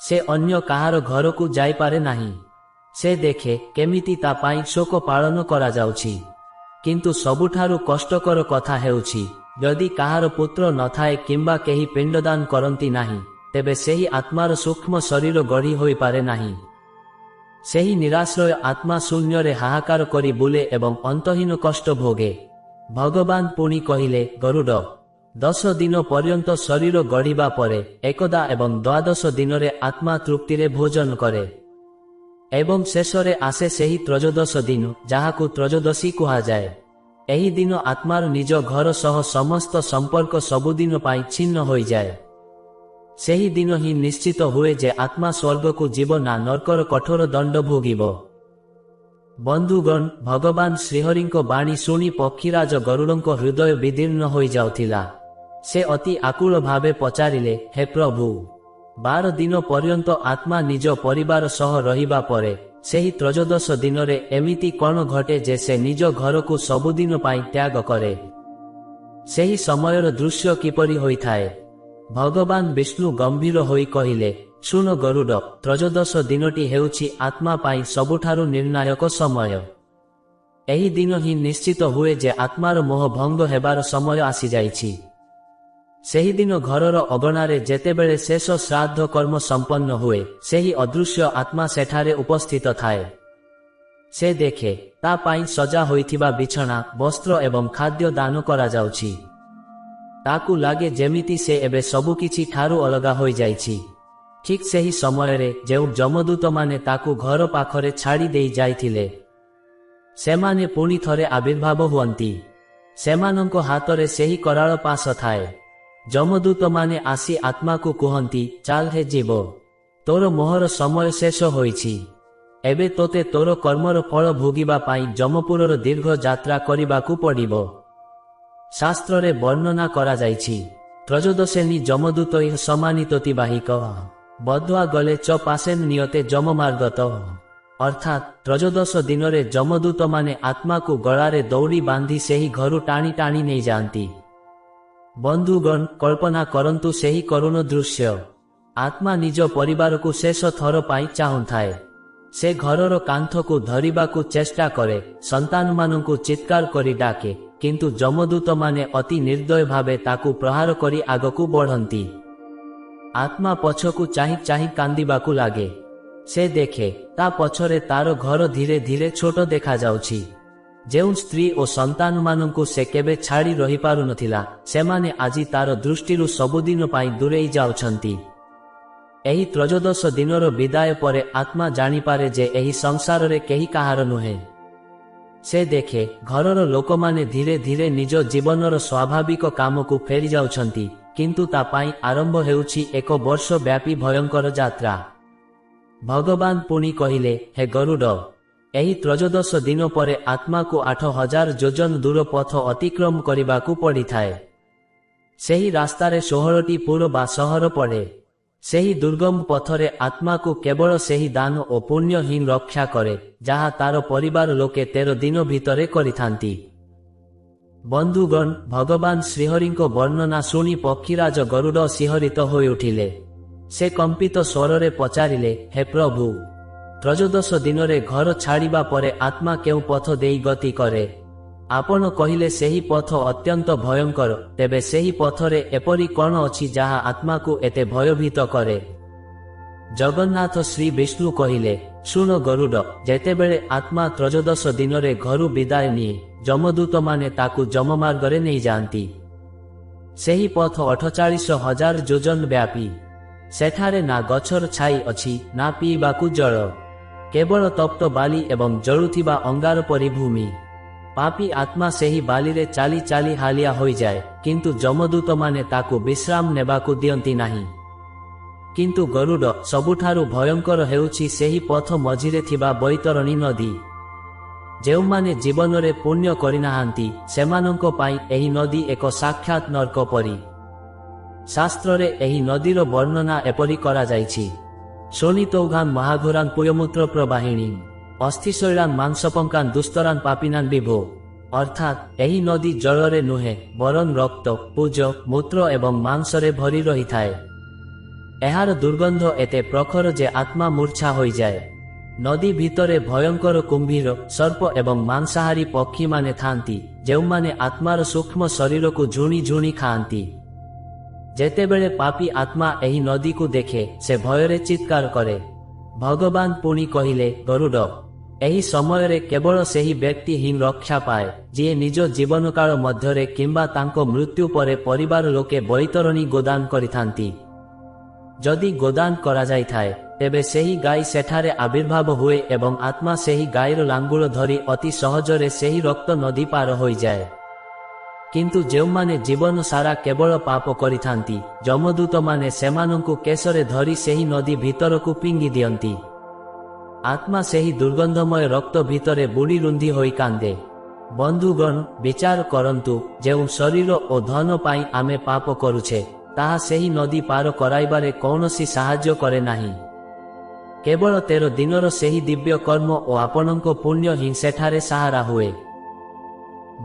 [SPEAKER 1] ସେ ଅନ୍ୟ କାହାର ଘରକୁ ଯାଇପାରେ ନାହିଁ। ସେ ଦେଖେ କେମିତି ତା ପାଇଁ ଶୋକ ପାଳନ କରାଯାଉଛି। କିନ୍ତୁ ସବୁଠାରୁ କଷ୍ଟକର କଥା ହେଉଛି, ଯଦି କାହାର ପୁତ୍ର ନଥାଏ କିମ୍ବା କେହି ପିଣ୍ଡଦାନ କରନ୍ତି ନାହିଁ, ତେବେ ସେହି ଆତ୍ମାର ସୂକ୍ଷ୍ମ ଶରୀର ଗଢ଼ି ହୋଇପାରେ ନାହିଁ। ସେହି ନିରାଶ୍ରୟ ଆତ୍ମା ଶୂନ୍ୟରେ ହାହାକାର କରି ବୁଲେ ଏବଂ ଅନ୍ତହୀନ କଷ୍ଟ ଭୋଗେ। ଭଗବାନ ପୁଣି କହିଲେ, ଗରୁଡ଼, 10 ଦିନ ପର୍ଯ୍ୟନ୍ତ ଶରୀର ଗଢ଼ିବା ପରେ ଏକଦା ଏବଂ ଦ୍ୱାଦଶ ଦିନରେ ଆତ୍ମା ତୃପ୍ତିରେ ଭୋଜନ କରେ। ଏବଂ ଶେଷରେ ଆସେ ସେହି ତ୍ରୟୋଦଶ ଦିନ, ଯାହାକୁ ତ୍ରୟୋଦଶୀ କୁହାଯାଏ। ଏହି ଦିନ ଆତ୍ମାର ନିଜ ଘର ସହ ସମସ୍ତ ସମ୍ପର୍କ ସବୁଦିନ ପାଇଁ ଛିନ୍ନ ହୋଇଯାଏ। ସେହି ଦିନ ହିଁ ନିଶ୍ଚିତ ହୁଏ ଯେ ଆତ୍ମା ସ୍ୱର୍ଗକୁ ଯିବ ନା ନର୍କର କଠୋର ଦଣ୍ଡ ଭୋଗିବ। ବନ୍ଧୁଗଣ, ଭଗବାନ ଶ୍ରୀହରିଙ୍କ ବାଣୀ ଶୁଣି ପକ୍ଷୀରାଜ ଗରୁଡ଼ଙ୍କ ହୃଦୟ ବିଦୀର୍ଣ୍ଣ ହୋଇଯାଉଥିଲା। ସେ ଅତି ଆକୁଳ ଭାବେ ପଚାରିଲେ, ହେ ପ୍ରଭୁ, 12 ଦିନ ପର୍ଯ୍ୟନ୍ତ ଆତ୍ମା ନିଜ ପରିବାର ସହ ରହିବା ପରେ ସେହି ତ୍ରୟୋଦଶ ଦିନରେ ଏମିତି କ'ଣ ଘଟେ ଯେ ସେ ନିଜ ଘରକୁ ସବୁଦିନ ପାଇଁ ତ୍ୟାଗ କରେ? ସେହି ସମୟର ଦୃଶ୍ୟ କିପରି ହୋଇଥାଏ? ଭଗବାନ ବିଷ୍ଣୁ ଗମ୍ଭୀର ହୋଇ କହିଲେ, ଶୁଣ ଗରୁଡ଼, ତ୍ରୟୋଦଶ ଦିନଟି ହେଉଛି ଆତ୍ମା ପାଇଁ ସବୁଠାରୁ ନିର୍ଣ୍ଣାୟକ ସମୟ। ଏହି ଦିନ ହିଁ ନିଶ୍ଚିତ ହୁଏ ଯେ ଆତ୍ମାର ମୋହ ଭଙ୍ଗ ହେବାର ସମୟ ଆସିଯାଇଛି। ସେହିଦିନ ଘରର ଅଗଣାରେ ଯେତେବେଳେ ଶେଷ ଶ୍ରାଦ୍ଧ କର୍ମ ସମ୍ପନ୍ନ ହୁଏ, ସେହି ଅଦୃଶ୍ୟ ଆତ୍ମା ସେଠାରେ ଉପସ୍ଥିତ ଥାଏ। ସେ ଦେଖେ, ତା ପାଇଁ ସଜା ହୋଇଥିବା ବିଛଣା, ବସ୍ତ୍ର ଏବଂ ଖାଦ୍ୟ ଦାନ କରାଯାଉଛି। ତାକୁ ଲାଗେ ଯେମିତି ସେ ଏବେ ସବୁକିଛି ଠାରୁ ଅଲଗା ହୋଇଯାଇଛି। ଠିକ୍ ସେହି ସମୟରେ ଯେଉଁ ଯମଦୂତମାନେ ତାକୁ ଘର ପାଖରେ ଛାଡ଼ି ଦେଇ ଯାଇଥିଲେ, ସେମାନେ ପୁଣି ଥରେ ଆବିର୍ଭାବ ହୁଅନ୍ତି। ସେମାନଙ୍କ ହାତରେ ସେହି କରାଳ ପାଶ ଥାଏ। ଯମଦୂତମାନେ ଆସି ଆତ୍ମାକୁ କୁହନ୍ତି, ଚାଲ ହେ ଜୀବ, ତୋର ମୋହର ସମୟ ଶେଷ ହୋଇଛି। ଏବେ ତୋତେ ତୋର କର୍ମର ଫଳ ଭୋଗିବା ପାଇଁ ଯମପୁରର ଦୀର୍ଘ ଯାତ୍ରା କରିବାକୁ ପଡ଼ିବ। ଶାସ୍ତ୍ରରେ ବର୍ଣ୍ଣନା କରାଯାଇଛି, ତ୍ରୟୋଦଶେନି ଯମଦୂତ ଇହ ସମାନିତୋତିବାହିକ ବଦ୍ଧ୍ୱା ଗଲେ ଚ ପାଶେନ ନିୟତେ ଯମମାର୍ଗତ। ଅର୍ଥାତ୍ ତ୍ରୟୋଦଶ ଦିନରେ ଯମଦୂତମାନେ ଆତ୍ମାକୁ ଗଳାରେ ଦଉଡ଼ି ବାନ୍ଧି ସେହି ଘରୁ ଟାଣି ଟାଣି ନେଇଯାଆନ୍ତି। ବନ୍ଧୁଗଣ, କଳ୍ପନା କରନ୍ତୁ ସେହି କରୁଣ ଦୃଶ୍ୟ। ଆତ୍ମା ନିଜ ପରିବାରକୁ ଶେଷ ଥର ପାଇଁ ଚାହୁଁଥାଏ। ସେ ଘରର କାନ୍ଥକୁ ଧରିବାକୁ ଚେଷ୍ଟା କରେ, ସନ୍ତାନମାନଙ୍କୁ ଚିତ୍କାର କରି ଡାକେ, କିନ୍ତୁ ଯମଦୂତମାନେ ଅତି ନିର୍ଦ୍ଦୟ ଭାବେ ତାକୁ ପ୍ରହାର କରି ଆଗକୁ ବଢ଼ନ୍ତି। ଆତ୍ମା ପଛକୁ ଚାହିଁ ଚାହିଁ କାନ୍ଦିବାକୁ ଲାଗେ। ସେ ଦେଖେ, ତା ପଛରେ ତାର ଘର ଧୀରେ ଧୀରେ ଛୋଟ ଦେଖାଯାଉଛି। ଯେଉଁ ସ୍ତ୍ରୀ ଓ ସନ୍ତାନମାନଙ୍କୁ ସେ କେବେ ଛାଡ଼ି ରହିପାରୁନଥିଲା, ସେମାନେ ଆଜି ତାର ଦୃଷ୍ଟିରୁ ସବୁଦିନ ପାଇଁ ଦୂରେଇ ଯାଉଛନ୍ତି। ଏହି ତ୍ରୟୋଦଶ ଦିନର ବିଦାୟ ପରେ ଆତ୍ମା ଜାଣିପାରେ ଯେ ଏହି ସଂସାରରେ କେହି କାହାର ନୁହେଁ। ସେ ଦେଖେ, ଘରର ଲୋକମାନେ ଧୀରେ ଧୀରେ ନିଜ ଜୀବନର ସ୍ୱାଭାବିକ କାମକୁ ଫେରିଯାଉଛନ୍ତି, କିନ୍ତୁ ତା ପାଇଁ ଆରମ୍ଭ ହେଉଛି ଏକ ବର୍ଷ ବ୍ୟାପୀ ଭୟଙ୍କର ଯାତ୍ରା। ଭଗବାନ ପୁଣି କହିଲେ, ହେ ଗରୁଡ଼, ଏହି ତ୍ରୟୋଦଶ ଦିନ ପରେ ଆତ୍ମାକୁ 8000 ଯୋଜନ ଦୂର ପଥ ଅତିକ୍ରମ କରିବାକୁ ପଡ଼ିଥାଏ। ସେହି ରାସ୍ତାରେ 16ଟି ପୁର ବା ସହର ପଡ଼େ। ସେହି ଦୁର୍ଗମ ପଥରେ ଆତ୍ମାକୁ କେବଳ ସେହି ଦାନ ଓ ପୁଣ୍ୟ ହିଁ ରକ୍ଷା କରେ, ଯାହା ତାର ପରିବାର ଲୋକେ 13 ଦିନ ଭିତରେ କରିଥାନ୍ତି। ବନ୍ଧୁଗଣ, ଭଗବାନ ଶ୍ରୀହରିଙ୍କ ବର୍ଣ୍ଣନା ଶୁଣି ପକ୍ଷୀରାଜ ଗରୁଡ଼ ଶିହରିତ ହୋଇଉଠିଲେ। ସେ କମ୍ପିତ ସ୍ୱରରେ ପଚାରିଲେ, ହେ ପ୍ରଭୁ, ତ୍ରୟୋଦଶ ଦିନରେ ଘର ଛାଡ଼ିବା ପରେ ଆତ୍ମା କେଉଁ ପଥ ଦେଇ ଗତି କରେ? ଆପଣ କହିଲେ ସେହି ପଥ ଅତ୍ୟନ୍ତ ଭୟଙ୍କର, ତେବେ ସେହି ପଥରେ ଏପରି କ'ଣ ଅଛି ଯାହା ଆତ୍ମାକୁ ଏତେ ଭୟଭୀତ କରେ? ଜଗନ୍ନାଥ ଶ୍ରୀ ବିଷ୍ଣୁ କହିଲେ, ଶୁଣ ଗରୁଡ଼, ଯେତେବେଳେ ଆତ୍ମା ତ୍ରୟୋଦଶ ଦିନରେ ଘରୁ ବିଦାୟ ନିଏ, ଯମଦୂତମାନେ ତାକୁ ଯମମାର୍ଗରେ ନେଇଯାଆନ୍ତି। ସେହି ପଥ 48,000 ଯୋଜନ ବ୍ୟାପୀ। ସେଠାରେ ନା ଗଛର ଛାଇ ଅଛି, ନା ପିଇବାକୁ ଜଳ, କେବଳ ତପ୍ତ ବାଲି ଏବଂ ଜଳୁଥିବା ଅଙ୍ଗାର ପରି ଭୂମି। ପାପୀ ଆତ୍ମା ସେହି ବାଲିରେ ଚାଲି ଚାଲି ହାଲିଆ ହୋଇଯାଏ, କିନ୍ତୁ ଯମଦୂତମାନେ ତାକୁ ବିଶ୍ରାମ ନେବାକୁ ଦିଅନ୍ତି ନାହିଁ। କିନ୍ତୁ ଗରୁଡ଼, ସବୁଠାରୁ ଭୟଙ୍କର ହେଉଛି ସେହି ପଥ ମଝିରେ ଥିବା ବୈତରଣୀ ନଦୀ। ଯେଉଁମାନେ ଜୀବନରେ ପୁଣ୍ୟ କରିନାହାନ୍ତି, ସେମାନଙ୍କ ପାଇଁ ଏହି ନଦୀ ଏକ ସାକ୍ଷାତ ନର୍କ ପରି। ଶାସ୍ତ୍ରରେ ଏହି ନଦୀର ବର୍ଣ୍ଣନା ଏପରି କରାଯାଇଛି, ଶୋଣିତୌଘାନ୍ ମହାଘୋରାନ୍ ପୁୟମୂତ୍ର ପ୍ରବାହିଣୀ ଅସ୍ଥିଶୈଳାନ୍ ମାଂସପଙ୍କାନ୍ ଦୁସ୍ତରାନ୍ ପାପିନାନ୍ ବିଭୋ। ଅର୍ଥାତ୍ ଏହି ନଦୀ ଜଳରେ ନୁହେଁ, ବରଂ ରକ୍ତ, ପୂଜ, ମୂତ୍ର ଏବଂ ମାଂସରେ ଭରି ରହିଥାଏ। ଏହାର ଦୁର୍ଗନ୍ଧ ଏତେ ପ୍ରଖର ଯେ ଆତ୍ମା ମୂର୍ଚ୍ଛା ହୋଇଯାଏ। ନଦୀ ଭିତରେ ଭୟଙ୍କର କୁମ୍ଭୀର, ସର୍ପ ଏବଂ ମାଂସାହାରୀ ପକ୍ଷୀମାନେ ଥାନ୍ତି, ଯେଉଁମାନେ ଆତ୍ମାର ସୂକ୍ଷ୍ମ ଶରୀରକୁ ଝୁଣି ଝୁଣି ଖାଆନ୍ତି। ଯେତେବେଳେ ପାପୀ ଆତ୍ମା ଏହି ନଦୀକୁ ଦେଖେ, ସେ ଭୟରେ ଚିତ୍କାର କରେ। ଭଗବାନ ପୁଣି କହିଲେ, ଗରୁଡ଼, ଏହି ସମୟରେ କେବଳ ସେହି ବ୍ୟକ୍ତି ହିଁ ରକ୍ଷା ପାଏ, ଯିଏ ନିଜ ଜୀବନକାଳ ମଧ୍ୟରେ କିମ୍ବା ତାଙ୍କ ମୃତ୍ୟୁ ପରେ ପରିବାର ଲୋକେ ବୈତରଣୀ ଗୋଦାନ କରିଥାନ୍ତି। ଯଦି ଗୋଦାନ କରାଯାଇଥାଏ, ତେବେ ସେହି ଗାଈ ସେଠାରେ ଆବିର୍ଭାବ ହୁଏ ଏବଂ ଆତ୍ମା ସେହି ଗାଈର ଲାଙ୍ଗୁଳ ଧରି ଅତି ସହଜରେ ସେହି ରକ୍ତ ନଦୀ ପାର ହୋଇଯାଏ। କିନ୍ତୁ ଯେଉଁମାନେ ଜୀବନ ସାରା କେବଳ ପାପ କରିଥାନ୍ତି, ଯମଦୂତମାନେ ସେମାନଙ୍କୁ କେଶରେ ଧରି ସେହି ନଦୀ ଭିତରକୁ ଫିଙ୍ଗି ଦିଅନ୍ତି। ଆତ୍ମା ସେହି ଦୁର୍ଗନ୍ଧମୟ ରକ୍ତ ଭିତରେ ବୁଡ଼ି ରୁନ୍ଧି ହୋଇ କାନ୍ଦେ। ବନ୍ଧୁଗଣ, ବିଚାର କରନ୍ତୁ, ଯେଉଁ ଶରୀର ଓ ଧନ ପାଇଁ ଆମେ ପାପ କରୁଛେ, ତାହା ସେହି ନଦୀ ପାର କରାଇବାରେ କୌଣସି ସାହାଯ୍ୟ କରେ ନାହିଁ। କେବଳ 13 ଦିନର ସେହି ଦିବ୍ୟ କର୍ମ ଓ ଆପଣଙ୍କ ପୁଣ୍ୟ ହିଁ ସେଠାରେ ସାହାରା ହୁଏ।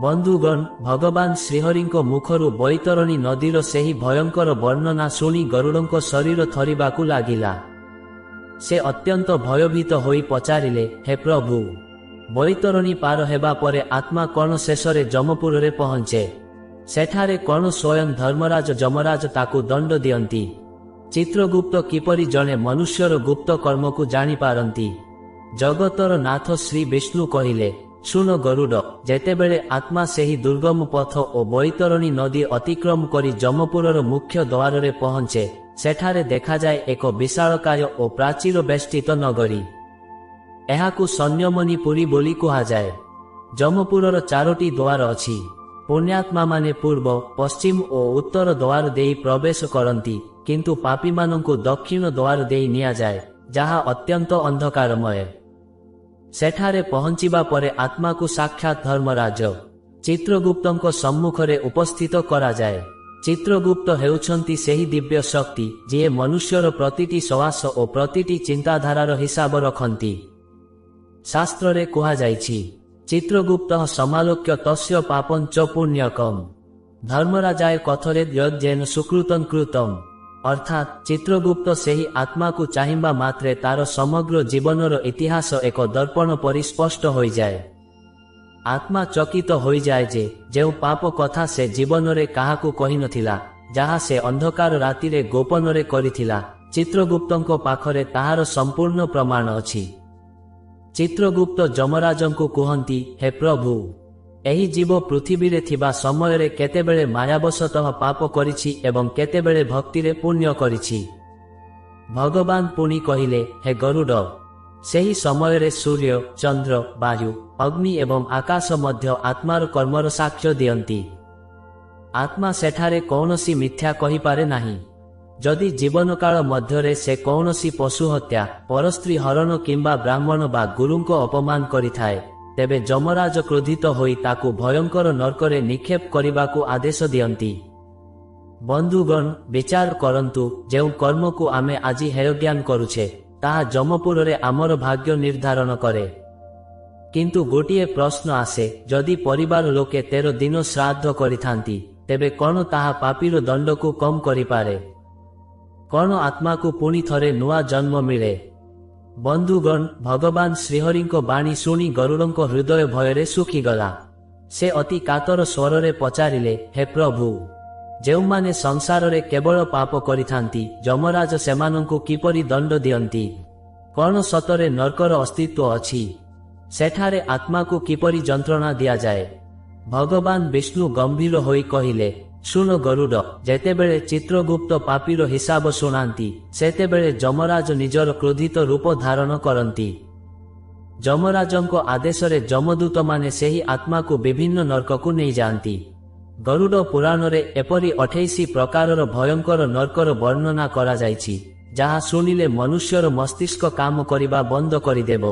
[SPEAKER 1] ବନ୍ଧୁଗଣ, ଭଗବାନ ଶ୍ରୀହରିଙ୍କ ମୁଖରୁ ବୈତରଣୀ ନଦୀର ସେହି ଭୟଙ୍କର ବର୍ଣ୍ଣନା ଶୁଣି ଗରୁଡ଼ଙ୍କ ଶରୀର ଥରିବାକୁ ଲାଗିଲା। ସେ ଅତ୍ୟନ୍ତ ଭୟଭୀତ ହୋଇ ପଚାରିଲେ, ହେ ପ୍ରଭୁ, ବୈତରଣୀ ପାର ହେବା ପରେ ଆତ୍ମା କଣ ଶେଷରେ ଯମପୁରରେ ପହଞ୍ଚେ? ସେଠାରେ କଣ ସ୍ୱୟଂ ଧର୍ମରାଜ ଯମରାଜ ତାକୁ ଦଣ୍ଡ ଦିଅନ୍ତି? ଚିତ୍ରଗୁପ୍ତ କିପରି ଜଣେ ମନୁଷ୍ୟର ଗୁପ୍ତ କର୍ମକୁ ଜାଣିପାରନ୍ତି? ଜଗତର ନାଥ ଶ୍ରୀ ବିଷ୍ଣୁ କହିଲେ, ଶୁଣ ଗରୁଡ଼, ଯେତେବେଳେ ଆତ୍ମା ସେହି ଦୁର୍ଗମ ପଥ ଓ ବୈତରଣୀ ନଦୀ ଅତିକ୍ରମ କରି ଯମପୁରର ମୁଖ୍ୟ ଦ୍ୱାରରେ ପହଞ୍ଚେ, ସେଠାରେ ଦେଖାଯାଏ ଏକ ବିଶାଳକାୟ ଓ ପ୍ରାଚୀର ବେଷ୍ଟିତ ନଗରୀ। ଏହାକୁ ସୈନ୍ୟମଣିପୁରୀ ବୋଲି କୁହାଯାଏ। ଯମପୁରର 4ଟି ଦ୍ୱାର ଅଛି। ପୁଣ୍ୟାତ୍ମାମାନେ ପୂର୍ବ, ପଶ୍ଚିମ ଓ ଉତ୍ତର ଦ୍ୱାର ଦେଇ ପ୍ରବେଶ କରନ୍ତି, କିନ୍ତୁ ପାପୀମାନଙ୍କୁ ଦକ୍ଷିଣ ଦ୍ୱାର ଦେଇ ନିଆଯାଏ, ଯାହା ଅତ୍ୟନ୍ତ ଅନ୍ଧକାରମୟ। ସେଠାରେ ପହଞ୍ଚିବା ପରେ ଆତ୍ମାକୁ ସାକ୍ଷାତ ଧର୍ମରାଜ ଚିତ୍ରଗୁପ୍ତଙ୍କ ସମ୍ମୁଖରେ ଉପସ୍ଥିତ କରାଯାଏ। ଚିତ୍ରଗୁପ୍ତ ହେଉଛନ୍ତି ସେହି ଦିବ୍ୟ ଶକ୍ତି, ଯିଏ ମନୁଷ୍ୟର ପ୍ରତିଟି ଶ୍ୱାସ ଓ ପ୍ରତିଟି ଚିନ୍ତାଧାରାର ହିସାବ ରଖନ୍ତି। ଶାସ୍ତ୍ରରେ କୁହାଯାଇଛି, ଚିତ୍ରଗୁପ୍ତ ସମାଲୋକ୍ୟ ତସ୍ୟ ପାପଂ ଚ ପୁଣ୍ୟକମ୍ ଧର୍ମରାଜାୟ କଥରେ ୟଜ୍ଜେନ ସୁକୃତଂ କୃତମ୍। ଅର୍ଥାତ୍ ଚିତ୍ରଗୁପ୍ତ ସେହି ଆତ୍ମାକୁ ଚାହିଁବା ମାତ୍ରେ ତାର ସମଗ୍ର ଜୀବନର ଇତିହାସ ଏକ ଦର୍ପଣ ପରି ସ୍ପଷ୍ଟ ହୋଇଯାଏ। ଆତ୍ମା ଚକିତ ହୋଇଯାଏ ଯେ ଯେଉଁ ପାପ କଥା ସେ ଜୀବନରେ କାହାକୁ କହିନଥିଲା, ଯାହା ସେ ଅନ୍ଧକାର ରାତିରେ ଗୋପନରେ କରିଥିଲା, ଚିତ୍ରଗୁପ୍ତଙ୍କ ପାଖରେ ତାହାର ସମ୍ପୂର୍ଣ୍ଣ ପ୍ରମାଣ ଅଛି। ଚିତ୍ରଗୁପ୍ତ ଯମରାଜଙ୍କୁ କୁହନ୍ତି, ହେ ପ୍ରଭୁ, ଏହି ଜୀବ ପୃଥିବୀରେ ଥିବା ସମୟରେ କେତେବେଳେ ମାୟାବଶତଃ ପାପ କରିଛି ଏବଂ କେତେବେଳେ ଭକ୍ତିରେ ପୁଣ୍ୟ କରିଛି। ଭଗବାନ ପୁଣି କହିଲେ, ହେ ଗରୁଡ଼, ସେହି ସମୟରେ ସୂର୍ଯ୍ୟ, ଚନ୍ଦ୍ର, ବାୟୁ, ଅଗ୍ନି ଏବଂ ଆକାଶ ମଧ୍ୟ ଆତ୍ମାର କର୍ମର ସାକ୍ଷ୍ୟ ଦିଅନ୍ତି। ଆତ୍ମା ସେଠାରେ କୌଣସି ମିଥ୍ୟା କହିପାରେ ନାହିଁ। ଯଦି ଜୀବନକାଳ ମଧ୍ୟରେ ସେ କୌଣସି ପଶୁ ହତ୍ୟା, ପରସ୍ତ୍ରୀ ହରଣ କିମ୍ବା ବ୍ରାହ୍ମଣ ବା ଗୁରୁଙ୍କ ଅପମାନ କରିଥାଏ, ତେବେ ଯମରାଜ କ୍ରୋଧିତ ହୋଇ ତାକୁ ଭୟଙ୍କର ନର୍କରେ ନିକ୍ଷେପ କରିବାକୁ ଆଦେଶ ଦିଅନ୍ତି। ବନ୍ଧୁଗଣ, ବିଚାର କରନ୍ତୁ, ଯେଉଁ କର୍ମକୁ ଆମେ ଆଜି ହେୟଜ୍ଞାନ କରୁଛେ, ତାହା ଯମପୁରରେ ଆମର ଭାଗ୍ୟ ନିର୍ଦ୍ଧାରଣ କରେ। କିନ୍ତୁ ଗୋଟିଏ ପ୍ରଶ୍ନ ଆସେ, ଯଦି ପରିବାର ଲୋକେ 13 ଦିନ ଶ୍ରାଦ୍ଧ କରିଥାନ୍ତି, ତେବେ କଣ ତାହା ପାପୀର ଦଣ୍ଡକୁ କମ୍ କରିପାରେ? କଣ ଆତ୍ମାକୁ ପୁଣି ଥରେ ନୂଆ ଜନ୍ମ ମିଳେ? ବନ୍ଧୁଗଣ, ଭଗବାନ ଶ୍ରୀହରିଙ୍କ ବାଣୀ ଶୁଣି ଗରୁଡ଼ଙ୍କ ହୃଦୟ ଭୟରେ ଶୁଖିଗଲା। ସେ ଅତି କାତର ସ୍ୱରରେ ପଚାରିଲେ, ହେ ପ୍ରଭୁ, ଯେଉଁମାନେ ସଂସାରରେ କେବଳ ପାପ କରିଥାନ୍ତି, ଯମରାଜ ସେମାନଙ୍କୁ କିପରି ଦଣ୍ଡ ଦିଅନ୍ତି? କଣ ସତରେ ନର୍କର ଅସ୍ତିତ୍ୱ ଅଛି? ସେଠାରେ ଆତ୍ମାକୁ କିପରି ଯନ୍ତ୍ରଣା ଦିଆଯାଏ? ଭଗବାନ ବିଷ୍ଣୁ ଗମ୍ଭୀର ହୋଇ କହିଲେ, ଶୁଣ ଗରୁଡ଼, ଯେତେବେଳେ ଚିତ୍ରଗୁପ୍ତ ପାପୀର ହିସାବ ଶୁଣାନ୍ତି, ସେତେବେଳେ ଯମରାଜ ନିଜର କ୍ରୋଧିତ ରୂପ ଧାରଣ କରନ୍ତି। ଯମରାଜଙ୍କ ଆଦେଶରେ ଯମଦୂତମାନେ ସେହି ଆତ୍ମାକୁ ବିଭିନ୍ନ ନର୍କକୁ ନେଇଯାଆନ୍ତି। ଗରୁଡ଼ ପୁରାଣରେ ଏପରି 28 ପ୍ରକାରର ଭୟଙ୍କର ନର୍କର ବର୍ଣ୍ଣନା କରାଯାଇଛି, ଯାହା ଶୁଣିଲେ ମନୁଷ୍ୟର ମସ୍ତିଷ୍କ କାମ କରିବା ବନ୍ଦ କରିଦେବ।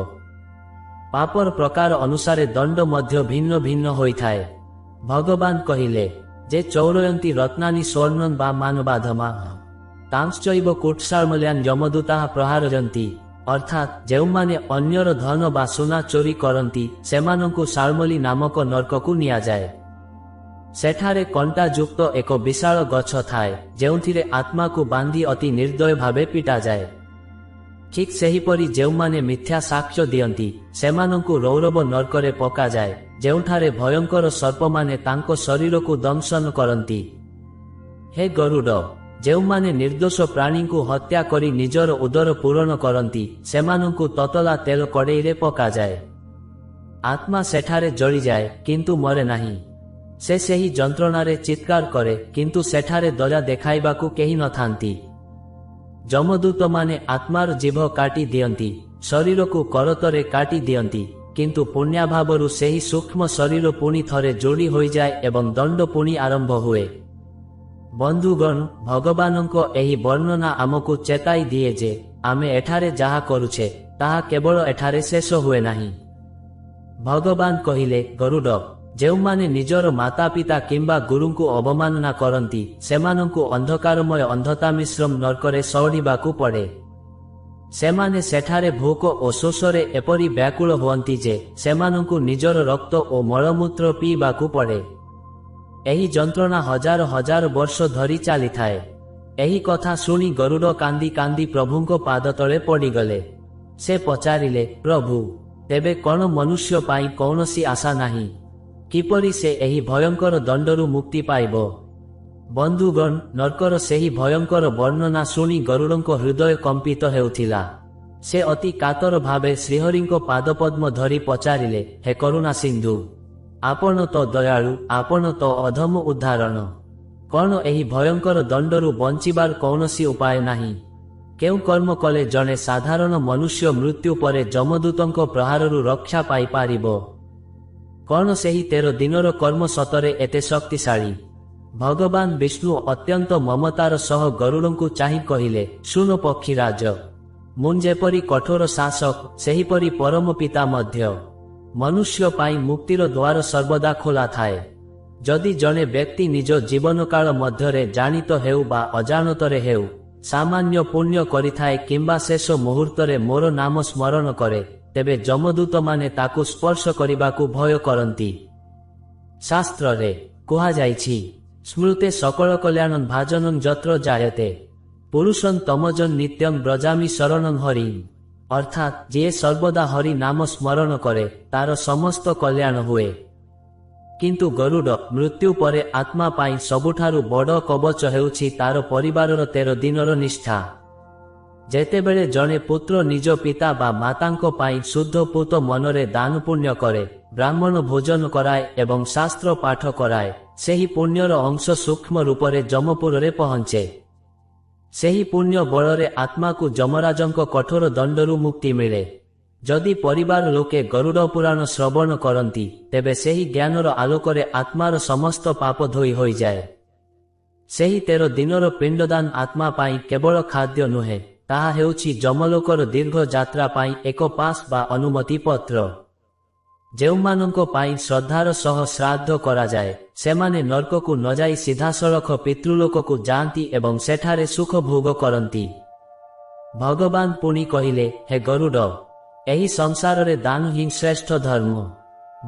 [SPEAKER 1] ପାପର ପ୍ରକାର ଅନୁସାରେ ଦଣ୍ଡ ମଧ୍ୟ ଭିନ୍ନ ଭିନ୍ନ ହୋଇଥାଏ। ଭଗବାନ କହିଲେ, ଯେ ଚୌରୟନ୍ତି ରତ୍ନାନି ସ୍ୱର୍ଣ୍ଣଂ ବା ମାନବାଧମା ତାଂଶ୍ଚୈବ କୁଟ୍ସାଳମଲ୍ୟାନ୍ ଯମଦୂତାଃ ପ୍ରହାରୟନ୍ତି। ଅର୍ଥାତ୍ ଯେଉଁମାନେ ଅନ୍ୟର ଧନ ବା ସୁନା ଚୋରି କରନ୍ତି, ସେମାନଙ୍କୁ ଶାଳମଲି ନାମକ ନର୍କକୁ ନିଆଯାଏ। ସେଠାରେ କଣ୍ଟାଯୁକ୍ତ ଏକ ବିଶାଳ ଗଛ ଥାଏ, ଯେଉଁଥିରେ ଆତ୍ମାକୁ ବାନ୍ଧି ଅତି ନିର୍ଦ୍ଦୟ ଭାବେ ପିଟାଯାଏ। ଠିକ୍ ସେହିପରି ଯେଉଁମାନେ ମିଥ୍ୟା ସାକ୍ଷ୍ୟ ଦିଅନ୍ତି, ସେମାନଙ୍କୁ ରୌରବ ନର୍କରେ ପକାଯାଏ, ଯେଉଁଠାରେ ଭୟଙ୍କର ସର୍ପମାନେ ତାଙ୍କ ଶରୀରକୁ ଦଂଶନ କରନ୍ତି। ହେ ଗରୁଡ଼, ଯେଉଁମାନେ ନିର୍ଦ୍ଦୋଷ ପ୍ରାଣୀଙ୍କୁ ହତ୍ୟା କରି ନିଜର ଉଦର ପୂରଣ କରନ୍ତି, ସେମାନଙ୍କୁ ତତଲା ତେଲ କଡ଼େଇରେ ପକାଯାଏ। ଆତ୍ମା ସେଠାରେ ଜଳିଯାଏ, କିନ୍ତୁ ମରେ ନାହିଁ। ସେ ସେହି ଯନ୍ତ୍ରଣାରେ ଚିତ୍କାର କରେ, କିନ୍ତୁ ସେଠାରେ ଦୟା ଦେଖାଇବାକୁ କେହି ନଥାନ୍ତି। ଯମଦୂତମାନେ ଆତ୍ମାର ଜିଭ କାଟି ଦିଅନ୍ତି, ଶରୀରକୁ କରତରେ କାଟି ଦିଅନ୍ତି, କିନ୍ତୁ ପୁଣ୍ୟାଭାବରୁ ସେହି ସୂକ୍ଷ୍ମ ଶରୀର ପୁଣି ଥରେ ଯୋଡ଼ି ହୋଇଯାଏ ଏବଂ ଦଣ୍ଡ ପୁଣି ଆରମ୍ଭ ହୁଏ। ବନ୍ଧୁଗଣ, ଭଗବାନଙ୍କ ଏହି ବର୍ଣ୍ଣନା ଆମକୁ ଚେତାଇ ଦିଏ ଯେ ଆମେ ଏଠାରେ ଯାହା କରୁଛେ, ତାହା କେବଳ ଏଠାରେ ଶେଷ ହୁଏ ନାହିଁ। ଭଗବାନ କହିଲେ, ଗରୁଡ଼, ଯେଉଁମାନେ ନିଜର ମାତାପିତା କିମ୍ବା ଗୁରୁଙ୍କୁ ଅବମାନନା କରନ୍ତି ସେମାନଙ୍କୁ ଅନ୍ଧକାରମୟ ଅନ୍ଧତାମିଶ୍ରମ ନର୍କରେ ସଢ଼ିବାକୁ ପଡ଼େ। ସେମାନେ ସେଠାରେ ଭୋକ ଓ ଶୋଷରେ ଏପରି ବ୍ୟାକୁଳ ହୁଅନ୍ତି ଯେ ସେମାନଙ୍କୁ ନିଜର ରକ୍ତ ଓ ମଳମୂତ୍ର ପିଇବାକୁ ପଡ଼େ। ଏହି ଯନ୍ତ୍ରଣା ହଜାର ହଜାର ବର୍ଷ ଧରି ଚାଲିଥାଏ। ଏହି କଥା ଶୁଣି ଗରୁଡ଼ କାନ୍ଦି କାନ୍ଦି ପ୍ରଭୁଙ୍କ ପାଦତଳେ ପଡ଼ିଗଲେ। ସେ ପଚାରିଲେ, ପ୍ରଭୁ, ତେବେ କ'ଣ ମନୁଷ୍ୟ ପାଇଁ କୌଣସି ଆଶା ନାହିଁ? କିପରି ସେ ଏହି ଭୟଙ୍କର ଦଣ୍ଡରୁ ମୁକ୍ତି ପାଇବ? ବନ୍ଧୁଗଣ, ନର୍କର ସେହି ଭୟଙ୍କର ବର୍ଣ୍ଣନା ଶୁଣି ଗରୁଡ଼ଙ୍କ ହୃଦୟ କମ୍ପିତ ହେଉଥିଲା। ସେ ଅତି କାତର ଭାବେ ଶ୍ରୀହରିଙ୍କ ପାଦପଦ୍ମ ଧରି ପଚାରିଲେ, ହେ କରୁଣା ସିନ୍ଧୁ, ଆପଣ ତ ଦୟାଳୁ, ଆପଣ ତ ଅଧମ ଉଦ୍ଧାରଣ। କ'ଣ ଏହି ଭୟଙ୍କର ଦଣ୍ଡରୁ ବଞ୍ଚିବାର କୌଣସି ଉପାୟ ନାହିଁ? କେଉଁ କର୍ମ କଲେ ଜଣେ ସାଧାରଣ ମନୁଷ୍ୟ ମୃତ୍ୟୁ ପରେ ଯମଦୂତଙ୍କ ପ୍ରହାରରୁ ରକ୍ଷା ପାଇପାରିବ? କ'ଣ ସେହି 13 ଦିନର କର୍ମ ସତରେ ଏତେ ଶକ୍ତିଶାଳୀ? ଭଗବାନ ବିଷ୍ଣୁ ଅତ୍ୟନ୍ତ ମମତାର ସହ ଗରୁଡ଼ଙ୍କୁ ଚାହିଁ କହିଲେ, ଶୁଣ ପକ୍ଷୀରାଜ, ମୁଁ ଯେପରି କଠୋର ଶାସକ ସେହିପରି ପରମ ପିତା ମଧ୍ୟ। ମନୁଷ୍ୟ ପାଇଁ ମୁକ୍ତିର ଦ୍ୱାର ସର୍ବଦା ଖୋଲା ଥାଏ। ଯଦି ଜଣେ ବ୍ୟକ୍ତି ନିଜ ଜୀବନକାଳ ମଧ୍ୟରେ ଜାଣିତ ହେଉ ବା ଅଜାଣତରେ ହେଉ ସାମାନ୍ୟ ପୁଣ୍ୟ କରିଥାଏ କିମ୍ବା ଶେଷ ମୁହୂର୍ତ୍ତରେ ମୋର ନାମ ସ୍ମରଣ କରେ, ତେବେ ଯମଦୂତମାନେ ତାକୁ ସ୍ପର୍ଶ କରିବାକୁ ଭୟ କରନ୍ତି। ଶାସ୍ତ୍ରରେ କୁହାଯାଇଛି, ସ୍ମୃତେ ସକଳ କଲ୍ୟାଣଂ ଭାଜନଂ ଯତ୍ର ଜାୟତେ ପୁରୁଷଂ ତମଜଂ ନିତ୍ୟଂ ବ୍ରଜାମି ଶରଣଂ ହରିଂ। ଅର୍ଥାତ୍ ଯିଏ ସର୍ବଦା ହରି ନାମ ସ୍ମରଣ କରେ ତାର ସମସ୍ତ କଲ୍ୟାଣ ହୁଏ। କିନ୍ତୁ ଗରୁଡ଼, ମୃତ୍ୟୁ ପରେ ଆତ୍ମା ପାଇଁ ସବୁଠାରୁ ବଡ଼ କବଚ ହେଉଛି ତାର ପରିବାରର 13 ଦିନର ନିଷ୍ଠା। ଯେତେବେଳେ ଜଣେ ପୁତ୍ର ନିଜ ପିତା ବା ମାତାଙ୍କ ପାଇଁ ଶୁଦ୍ଧ ପୂତ ମନରେ ଦାନ ପୁଣ୍ୟ କରେ, ବ୍ରାହ୍ମଣ ଭୋଜନ କରାଏ ଏବଂ ଶାସ୍ତ୍ର ପାଠ କରାଏ, ସେହି ପୁଣ୍ୟର ଅଂଶ ସୂକ୍ଷ୍ମ ରୂପରେ ଯମପୁରରେ ପହଞ୍ଚେ। ସେହି ପୁଣ୍ୟ ବଳରେ ଆତ୍ମାକୁ ଯମରାଜଙ୍କ କଠୋର ଦଣ୍ଡରୁ ମୁକ୍ତି ମିଳେ। ଯଦି ପରିବାର ଲୋକେ ଗରୁଡ଼ ପୁରାଣ ଶ୍ରବଣ କରନ୍ତି, ତେବେ ସେହି ଜ୍ଞାନର ଆଲୋକରେ ଆତ୍ମାର ସମସ୍ତ ପାପ ଧୋଇ ହୋଇଯାଏ। ସେହି 13 ଦିନର ପିଣ୍ଡଦାନ ଆତ୍ମା ପାଇଁ କେବଳ ଖାଦ୍ୟ ନୁହେଁ, ତାହା ହେଉଛି ଯମଲୋକର ଦୀର୍ଘ ଯାତ୍ରା ପାଇଁ ଏକ ପାସ୍ ବା ଅନୁମତି ପତ୍ର। ଯେଉଁମାନଙ୍କ ପାଇଁ ଶ୍ରଦ୍ଧାର ସହ ଶ୍ରାଦ୍ଧ କରାଯାଏ, ସେମାନେ ନର୍କକୁ ନଯାଇ ସିଧାସଳଖ ପିତୃଲୋକକୁ ଯାଆନ୍ତି ଏବଂ ସେଠାରେ ସୁଖ ଭୋଗ କରନ୍ତି। ଭଗବାନ ପୁଣି କହିଲେ, ହେ ଗରୁଡ଼, ଏହି ସଂସାରରେ ଦାନ ହିଁ ଶ୍ରେଷ୍ଠ ଧର୍ମ।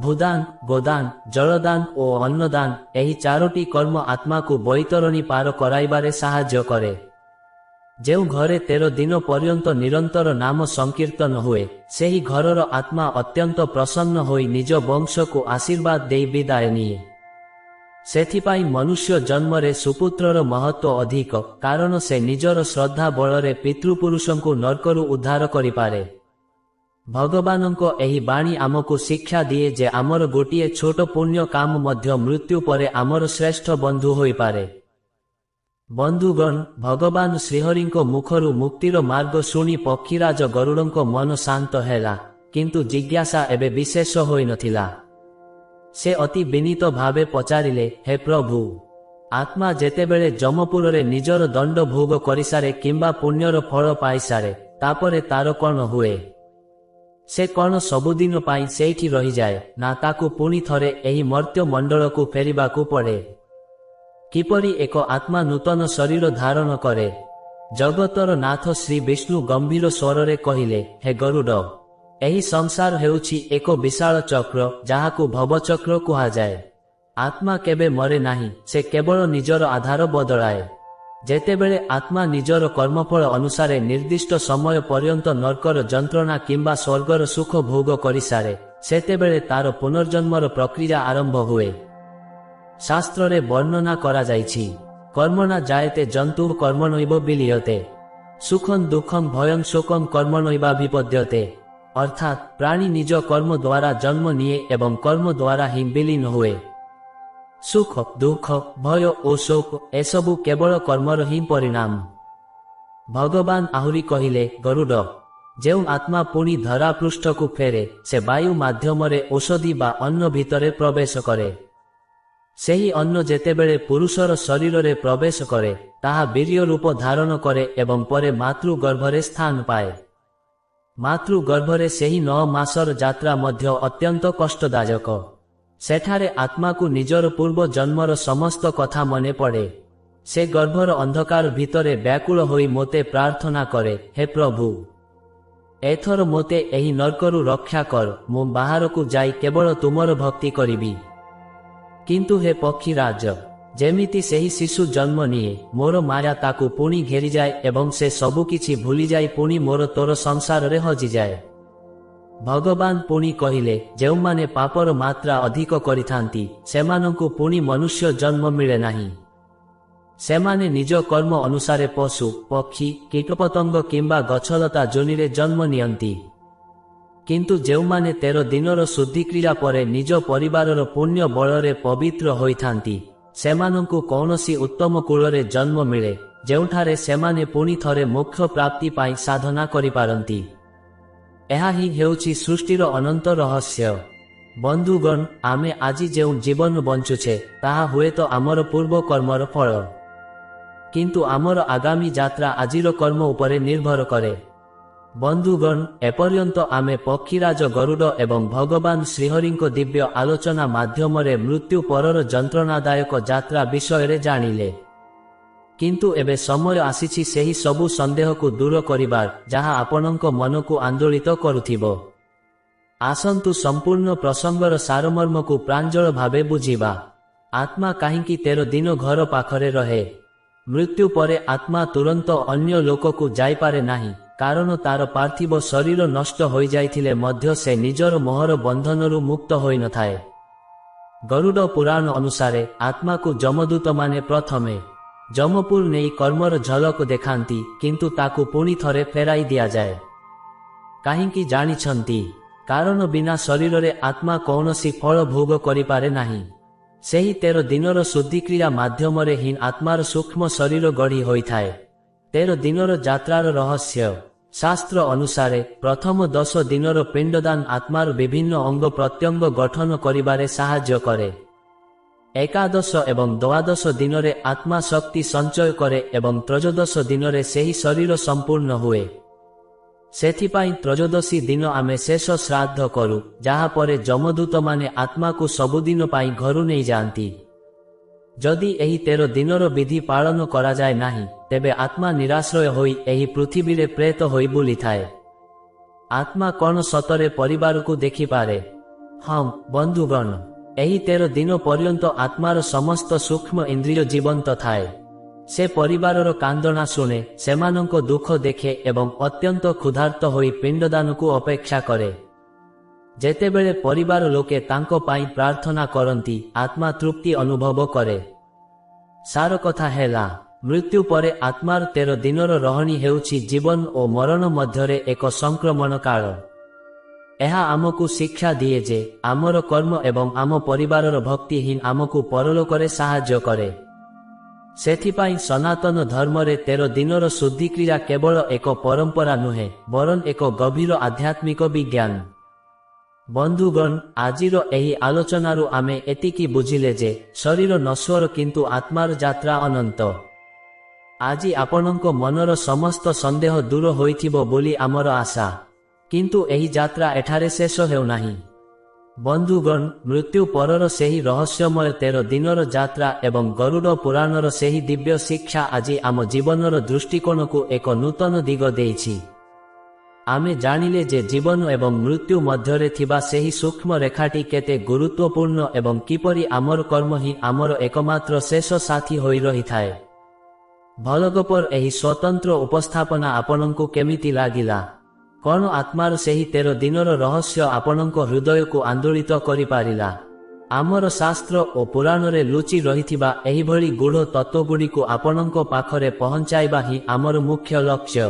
[SPEAKER 1] ଭୂଦାନ, ଗୋଦାନ, ଜଳଦାନ ଓ ଅନ୍ନଦାନ, ଏହି 4ଟି କର୍ମ ଆତ୍ମାକୁ ବୈତରଣୀ ପାର କରାଇବାରେ ସାହାଯ୍ୟ କରେ। ଯେଉଁ ଘରେ 13 ଦିନ ପର୍ଯ୍ୟନ୍ତ ନିରନ୍ତର ନାମ ସଂକୀର୍ତ୍ତନ ହୁଏ, ସେହି ଘରର ଆତ୍ମା ଅତ୍ୟନ୍ତ ପ୍ରସନ୍ନ ହୋଇ ନିଜ ବଂଶକୁ ଆଶୀର୍ବାଦ ଦେଇ ବିଦାୟ ନିଏ। ସେଥିପାଇଁ ମନୁଷ୍ୟ ଜନ୍ମରେ ସୁପୁତ୍ରର ମହତ୍ତ୍ୱ ଅଧିକ, କାରଣ ସେ ନିଜର ଶ୍ରଦ୍ଧା ବଳରେ ପିତୃପୁରୁଷଙ୍କୁ ନର୍କରୁ ଉଦ୍ଧାର କରିପାରେ। ଭଗବାନଙ୍କ ଏହି ବାଣୀ ଆମକୁ ଶିକ୍ଷା ଦିଏ ଯେ ଆମର ଗୋଟିଏ ଛୋଟ ପୁଣ୍ୟ କାମ ମଧ୍ୟ ମୃତ୍ୟୁ ପରେ ଆମର ଶ୍ରେଷ୍ଠ ବନ୍ଧୁ ହୋଇପାରେ। ବନ୍ଧୁଗଣ, ଭଗବାନ ଶ୍ରୀହରିଙ୍କ ମୁଖରୁ ମୁକ୍ତିର ମାର୍ଗ ଶୁଣି ପକ୍ଷୀରାଜ ଗରୁଡ଼ଙ୍କ ମନ ଶାନ୍ତ ହେଲା, କିନ୍ତୁ ଜିଜ୍ଞାସା ଏବେ ବିଶେଷ ହୋଇନଥିଲା। ସେ ଅତି ବିନୀତ ଭାବେ ପଚାରିଲେ, ହେ ପ୍ରଭୁ, ଆତ୍ମା ଯେତେବେଳେ ଯମପୁରରେ ନିଜର ଦଣ୍ଡ ଭୋଗ କରିସାରେ କିମ୍ବା ପୁଣ୍ୟର ଫଳ ପାଇସାରେ, ତାପରେ ତାର କ'ଣ ହୁଏ? ସେ କ'ଣ ସବୁଦିନ ପାଇଁ ସେଇଠି ରହିଯାଏ, ନା ତାକୁ ପୁଣି ଥରେ ଏହି ମର୍ତ୍ତ୍ୟ ମଣ୍ଡଳକୁ ଫେରିବାକୁ ପଡ଼େ? କିପରି ଏକ ଆତ୍ମା ନୂତନ ଶରୀର ଧାରଣ କରେ? ଜଗତର ନାଥ ଶ୍ରୀ ବିଷ୍ଣୁ ଗମ୍ଭୀର ସ୍ୱରରେ କହିଲେ, ହେ ଗରୁଡ଼, ଏହି ସଂସାର ହେଉଛି ଏକ ବିଶାଳ ଚକ୍ର, ଯାହାକୁ ଭବଚକ୍ର କୁହାଯାଏ। ଆତ୍ମା କେବେ ମରେ ନାହିଁ, ସେ କେବଳ ନିଜର ଆଧାର ବଦଳାଏ। ଯେତେବେଳେ ଆତ୍ମା ନିଜର କର୍ମଫଳ ଅନୁସାରେ ନିର୍ଦ୍ଦିଷ୍ଟ ସମୟ ପର୍ଯ୍ୟନ୍ତ ନର୍କର ଯନ୍ତ୍ରଣା କିମ୍ବା ସ୍ୱର୍ଗର ସୁଖ ଭୋଗ କରିସାରେ, ସେତେବେଳେ ତାର ପୁନର୍ଜନ୍ମର ପ୍ରକ୍ରିୟା ଆରମ୍ଭ ହୁଏ। ଶାସ୍ତ୍ରରେ ବର୍ଣ୍ଣନା କରାଯାଇଛି, କର୍ମଣା ଜାୟତେ ଜନ୍ତୁଃ କର୍ମଣୈବ ବିଲୀୟତେ, ସୁଖଂ ଦୁଃଖଂ ଭୟଂ ଶୋକଂ କର୍ମଣୈବାଭିପଦ୍ୟତେ। ଅର୍ଥାତ୍ ପ୍ରାଣୀ ନିଜ କର୍ମ ଦ୍ୱାରା ଜନ୍ମ ନିଏ ଏବଂ କର୍ମ ଦ୍ୱାରା ହିଁ ବିଲୀନ ହୁଏ। ସୁଖ, ଦୁଃଖ, ଭୟ ଓ ଶୋକ ଏସବୁ କେବଳ କର୍ମର ହିଁ ପରିଣାମ। ଭଗବାନ ଆହୁରି କହିଲେ, ଗରୁଡ଼, ଯେଉଁ ଆତ୍ମା ପୁଣି ଧରାପୃଷ୍ଠକୁ ଫେରେ, ସେ ବାୟୁ ମାଧ୍ୟମରେ ଔଷଧି ବା ଅନ୍ନ ଭିତରେ ପ୍ରବେଶ କରେ। ସେହି ଅନ୍ନ ଯେତେବେଳେ ପୁରୁଷର ଶରୀରରେ ପ୍ରବେଶ କରେ, ତାହା ବୀର୍ଯ୍ୟ ରୂପ ଧାରଣ କରେ ଏବଂ ପରେ ମାତୃଗର୍ଭରେ ସ୍ଥାନ ପାଏ। ମାତୃଗର୍ଭରେ ସେହି 9 ମାସର ଯାତ୍ରା ମଧ୍ୟ ଅତ୍ୟନ୍ତ କଷ୍ଟଦାୟକ। ସେଠାରେ ଆତ୍ମାକୁ ନିଜର ପୂର୍ବ ଜନ୍ମର ସମସ୍ତ କଥା ମନେ ପଡ଼େ। ସେ ଗର୍ଭର ଅନ୍ଧକାର ଭିତରେ ବ୍ୟାକୁଳ ହୋଇ ମୋତେ ପ୍ରାର୍ଥନା କରେ, ହେ ପ୍ରଭୁ, ଏଥର ମୋତେ ଏହି ନର୍କରୁ ରକ୍ଷା କର, ମୁଁ ବାହାରକୁ ଯାଇ କେବଳ ତୁମର ଭକ୍ତି କରିବି। କିନ୍ତୁ ହେ ପକ୍ଷୀରାଜ, ଯେମିତି ସେହି ଶିଶୁ ଜନ୍ମ ନିଏ, ମୋର ମାୟା ତାକୁ ପୁଣି ଘେରିଯାଏ ଏବଂ ସେ ସବୁକିଛି ଭୁଲିଯାଇ ପୁଣି ମୋର ତୋର ସଂସାରରେ ହଜିଯାଏ। ଭଗବାନ ପୁଣି କହିଲେ, ଯେଉଁମାନେ ପାପର ମାତ୍ରା ଅଧିକ କରିଥାନ୍ତି ସେମାନଙ୍କୁ ପୁଣି ମନୁଷ୍ୟ ଜନ୍ମ ମିଳେ ନାହିଁ। ସେମାନେ ନିଜ କର୍ମ ଅନୁସାରେ ପଶୁ, ପକ୍ଷୀ, କୀଟପତଙ୍ଗ କିମ୍ବା ଗଛଲତା ଯୋନିରେ ଜନ୍ମ ନିଅନ୍ତି। କିନ୍ତୁ ଯେଉଁମାନେ 13 ଦିନର ଶୁଦ୍ଧିକ୍ରିୟା ପରେ ନିଜ ପରିବାରର ପୁଣ୍ୟ ବଳରେ ପବିତ୍ର ହୋଇଥାନ୍ତି ସେମାନଙ୍କୁ କୌଣସି ଉତ୍ତମ କୂଳରେ ଜନ୍ମ ମିଳେ, ଯେଉଁଠାରେ ସେମାନେ ପୁଣି ଥରେ ମୋକ୍ଷ ପ୍ରାପ୍ତି ପାଇଁ ସାଧନା କରିପାରନ୍ତି। ଏହା ହିଁ ହେଉଛି ସୃଷ୍ଟିର ଅନନ୍ତ ରହସ୍ୟ। ବନ୍ଧୁଗଣ, ଆମେ ଆଜି ଯେଉଁ ଜୀବନ ବଞ୍ଚୁଛେ ତାହା ହୁଏତ ଆମର ପୂର୍ବ କର୍ମର ଫଳ, କିନ୍ତୁ ଆମର ଆଗାମୀ ଯାତ୍ରା ଆଜିର କର୍ମ ଉପରେ ନିର୍ଭର କରେ। ବନ୍ଧୁଗଣ, ଏପର୍ଯ୍ୟନ୍ତ ଆମେ ପକ୍ଷୀରାଜ ଗରୁଡ଼ ଏବଂ ଭଗବାନ ଶ୍ରୀହରିଙ୍କ ଦିବ୍ୟ ଆଲୋଚନା ମାଧ୍ୟମରେ ମୃତ୍ୟୁ ପରର ଯନ୍ତ୍ରଣାଦାୟକ ଯାତ୍ରା ବିଷୟରେ ଜାଣିଲେ। କିନ୍ତୁ ଏବେ ସମୟ ଆସିଛି ସେହି ସବୁ ସନ୍ଦେହକୁ ଦୂର କରିବାର ଯାହା ଆପଣଙ୍କ ମନକୁ ଆନ୍ଦୋଳିତ କରୁଥିବ। ଆସନ୍ତୁ ସମ୍ପୂର୍ଣ୍ଣ ପ୍ରସଙ୍ଗର ସାରମର୍ମକୁ ପ୍ରାଞ୍ଜଳ ଭାବେ ବୁଝିବା। ଆତ୍ମା କାହିଁକି 13 ଦିନ ଘର ପାଖରେ ରହେ? ମୃତ୍ୟୁ ପରେ ଆତ୍ମା ତୁରନ୍ତ ଅନ୍ୟ ଲୋକକୁ ଯାଇପାରେ ନାହିଁ, କାରଣ ତାର ପାର୍ଥିବ ଶରୀର ନଷ୍ଟ ହୋଇଯାଇଥିଲେ ମଧ୍ୟ ସେ ନିଜର ମୋହର ବନ୍ଧନରୁ ମୁକ୍ତ ହୋଇନଥାଏ। ଗରୁଡ଼ ପୁରାଣ ଅନୁସାରେ ଆତ୍ମାକୁ ଯମଦୂତମାନେ ପ୍ରଥମେ ଯମପୁର ନେଇ କର୍ମର ଝଲକ ଦେଖାନ୍ତି, କିନ୍ତୁ ତାକୁ ପୁଣି ଥରେ ଫେରାଇ ଦିଆଯାଏ। କାହିଁକି ଜାଣିଛନ୍ତି? କାରଣ ବିନା ଶରୀରରେ ଆତ୍ମା କୌଣସି ଫଳ ଭୋଗ କରିପାରେ ନାହିଁ। ସେହି 13 ଦିନର ଶୁଦ୍ଧିକ୍ରିୟା ମାଧ୍ୟମରେ ହିଁ ଆତ୍ମାର ସୂକ୍ଷ୍ମ ଶରୀର ଗଢ଼ି ହୋଇଥାଏ। 13 ଦିନର ଯାତ୍ରାର ରହସ୍ୟ। ଶାସ୍ତ୍ର ଅନୁସାରେ ପ୍ରଥମ 10 ଦିନର ପିଣ୍ଡଦାନ ଆତ୍ମାର ବିଭିନ୍ନ ଅଙ୍ଗ ପ୍ରତ୍ୟଙ୍ଗ ଗଠନ କରିବାରେ ସାହାଯ୍ୟ କରେ। ଏକାଦଶ ଏବଂ ଦ୍ୱାଦଶ ଦିନରେ ଆତ୍ମା ଶକ୍ତି ସଞ୍ଚୟ କରେ ଏବଂ ତ୍ରୟୋଦଶ ଦିନରେ ସେହି ଶରୀର ସମ୍ପୂର୍ଣ୍ଣ ହୁଏ। ସେଥିପାଇଁ ତ୍ରୟୋଦଶୀ ଦିନ ଆମେ ଶେଷ ଶ୍ରାଦ୍ଧ କରୁ, ଯାହାପରେ ଯମଦୂତମାନେ ଆତ୍ମାକୁ ସବୁଦିନ ପାଇଁ ଘରୁ ନେଇଯାଆନ୍ତି। ଯଦି ଏହି 13 ଦିନର ବିଧି ପାଳନ କରାଯାଏ ନାହିଁ, ତେବେ ଆତ୍ମା ନିରାଶ୍ରୟ ହୋଇ ଏହି ପୃଥିବୀରେ ପ୍ରେତ ହୋଇ ବୁଲିଥାଏ। ଆତ୍ମା କ'ଣ ସତରେ ପରିବାରକୁ ଦେଖିପାରେ? ହଁ ବନ୍ଧୁଗଣ, ଏହି 13 ଦିନ ପର୍ଯ୍ୟନ୍ତ ଆତ୍ମାର ସମସ୍ତ ସୂକ୍ଷ୍ମ ଇନ୍ଦ୍ରିୟ ଜୀବନ୍ତ ଥାଏ। ସେ ପରିବାରର କାନ୍ଦଣା ଶୁଣେ, ସେମାନଙ୍କ ଦୁଃଖ ଦେଖେ ଏବଂ ଅତ୍ୟନ୍ତ କ୍ଷୁଧାର୍ତ ହୋଇ ପିଣ୍ଡଦାନକୁ ଅପେକ୍ଷା କରେ। ଯେତେବେଳେ ପରିବାର ଲୋକେ ତାଙ୍କ ପାଇଁ ପ୍ରାର୍ଥନା କରନ୍ତି, ଆତ୍ମା ତୃପ୍ତି ଅନୁଭବ କରେ। ସାର କଥା ହେଲା, ମୃତ୍ୟୁ ପରେ ଆତ୍ମାର 13 ଦିନର ରହଣି ହେଉଛି ଜୀବନ ଓ ମରଣ ମଧ୍ୟରେ ଏକ ସଂକ୍ରମଣ କାଳ। ଏହା ଆମକୁ ଶିକ୍ଷା ଦିଏ ଯେ ଆମର କର୍ମ ଏବଂ ଆମ ପରିବାରର ଭକ୍ତି ହିଁ ଆମକୁ ପରଲୋକରେ ସାହାଯ୍ୟ କରେ। ସେଥିପାଇଁ ସନାତନ ଧର୍ମରେ 13 ଦିନର ଶୁଦ୍ଧିକ୍ରିୟା କେବଳ ଏକ ପରମ୍ପରା ନୁହେଁ, ବରଂ ଏକ ଗଭୀର ଆଧ୍ୟାତ୍ମିକ ବିଜ୍ଞାନ। ବନ୍ଧୁଗଣ, ଆଜିର ଏହି ଆଲୋଚନାରୁ ଆମେ ଏତିକି ବୁଝିଲେ ଯେ ଶରୀର ନଶ୍ୱର କିନ୍ତୁ ଆତ୍ମାର ଯାତ୍ରା ଅନନ୍ତ। ଆଜି ଆପଣଙ୍କ ମନର ସମସ୍ତ ସନ୍ଦେହ ଦୂର ହୋଇଥିବ ବୋଲି ଆମର ଆଶା। କିନ୍ତୁ ଏହି ଯାତ୍ରା ଏଠାରେ ଶେଷ ହେଉନାହିଁ। ବନ୍ଧୁଗଣ, ମୃତ୍ୟୁ ପରର ସେହି ରହସ୍ୟମୟ 13 ଦିନର ଯାତ୍ରା ଏବଂ ଗରୁଡ଼ ପୁରାଣର ସେହି ଦିବ୍ୟ ଶିକ୍ଷା ଆଜି ଆମ ଜୀବନର ଦୃଷ୍ଟିକୋଣକୁ ଏକ ନୂତନ ଦିଗ ଦେଇଛି। ଆମେ ଜାଣିଲେ ଯେ ଜୀବନ ଏବଂ ମୃତ୍ୟୁ ମଧ୍ୟରେ ଥିବା ସେହି ସୂକ୍ଷ୍ମ ରେଖାଟି କେତେ ଗୁରୁତ୍ୱପୂର୍ଣ୍ଣ ଏବଂ କିପରି ଆମର କର୍ମ ହିଁ ଆମର ଏକମାତ୍ର ଶେଷ ସାଥୀ ହୋଇ ରହିଥାଏ। ଭଲଗପର ଏହି ସ୍ୱତନ୍ତ୍ର ଉପସ୍ଥାପନା ଆପଣଙ୍କୁ କେମିତି ଲାଗିଲା? କ'ଣ ଆତ୍ମାର ସେହି 13 ଦିନର ରହସ୍ୟ ଆପଣଙ୍କ ହୃଦୟକୁ ଆନ୍ଦୋଳିତ କରିପାରିଲା? ଆମର ଶାସ୍ତ୍ର ଓ ପୁରାଣରେ ଲୁଚି ରହିଥିବା ଏହିଭଳି ଗୂଢ଼ ତତ୍ତ୍ୱଗୁଡ଼ିକୁ ଆପଣଙ୍କ ପାଖରେ ପହଞ୍ଚାଇବା ହିଁ ଆମର ମୁଖ୍ୟ ଲକ୍ଷ୍ୟ।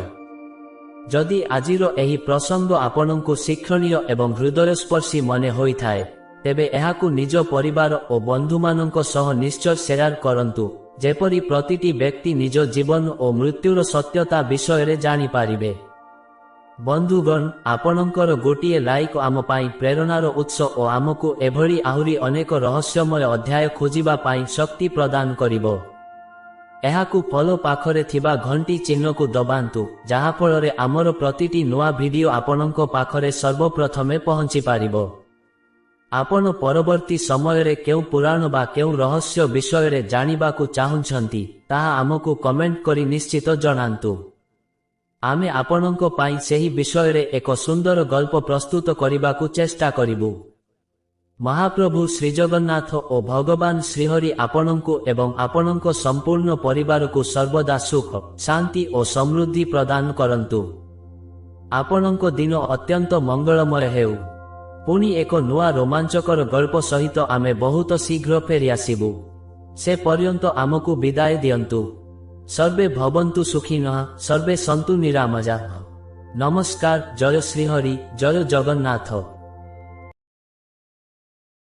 [SPEAKER 1] ଯଦି ଆଜିର ଏହି ପ୍ରସଙ୍ଗ ଆପଣଙ୍କୁ ଶିକ୍ଷଣୀୟ ଏବଂ ହୃଦୟସ୍ପର୍ଶୀ ମନେ ହୋଇଥାଏ, ତେବେ ଏହାକୁ ନିଜ ପରିବାର ଓ ବନ୍ଧୁମାନଙ୍କ ସହ ନିଶ୍ଚୟ ସେୟାର କରନ୍ତୁ, ଯେପରି ପ୍ରତିଟି ବ୍ୟକ୍ତି ନିଜ ଜୀବନ ଓ ମୃତ୍ୟୁର ସତ୍ୟତା ବିଷୟରେ ଜାଣିପାରିବେ। ବନ୍ଧୁଗଣ, ଆପଣଙ୍କର ଗୋଟିଏ ଲାଇକ୍ ଆମ ପାଇଁ ପ୍ରେରଣାର ଉତ୍ସ ଓ ଆମକୁ ଏଭଳି ଆହୁରି ଅନେକ ରହସ୍ୟମୟ ଅଧ୍ୟାୟ ଖୋଜିବା ପାଇଁ ଶକ୍ତି ପ୍ରଦାନ କରିବ। ଏହାକୁ ଫଲୋ ପାଖରେ ଥିବା ଘଣ୍ଟି ଚିହ୍ନକୁ ଦବାନ୍ତୁ, ଯାହାଫଳରେ ଆମର ପ୍ରତିଟି ନୂଆ ଭିଡିଓ ଆପଣଙ୍କ ପାଖରେ ସର୍ବପ୍ରଥମେ ପହଞ୍ଚିପାରିବ। ଆପଣ ପରବର୍ତ୍ତୀ ସମୟରେ କେଉଁ ପୁରାଣ ବା କେଉଁ ରହସ୍ୟ ବିଷୟରେ ଜାଣିବାକୁ ଚାହୁଁଛନ୍ତି ତାହା ଆମକୁ କମେଣ୍ଟ କରି ନିଶ୍ଚିତ ଜଣାନ୍ତୁ। ଆମେ ଆପଣଙ୍କ ପାଇଁ ସେହି ବିଷୟରେ ଏକ ସୁନ୍ଦର ଗଳ୍ପ ପ୍ରସ୍ତୁତ କରିବାକୁ ଚେଷ୍ଟା କରିବୁ। ମହାପ୍ରଭୁ ଶ୍ରୀଜଗନ୍ନାଥ ଓ ଭଗବାନ ଶ୍ରୀହରି ଆପଣଙ୍କୁ ଏବଂ ଆପଣଙ୍କ ସମ୍ପୂର୍ଣ୍ଣ ପରିବାରକୁ ସର୍ବଦା ସୁଖ, ଶାନ୍ତି ଓ ସମୃଦ୍ଧି ପ୍ରଦାନ କରନ୍ତୁ। ଆପଣଙ୍କ ଦିନ ଅତ୍ୟନ୍ତ ମଙ୍ଗଳମୟ ହେଉ। ପୁଣି ଏକ ନୂଆ ରୋମାଞ୍ଚକର ଗଳ୍ପ ସହିତ ଆମେ ବହୁତ ଶୀଘ୍ର ଫେରିଆସିବୁ। ସେ ପର୍ଯ୍ୟନ୍ତ ଆମକୁ ବିଦାୟ ଦିଅନ୍ତୁ। ସର୍ବେ ଭବନ୍ତୁ ସୁଖିନଃ, ସର୍ବେ ସନ୍ତୁ ନିରାମୟା। ନମସ୍କାର। ଜୟ ଶ୍ରୀହରି, ଜୟ ଜଗନ୍ନାଥ।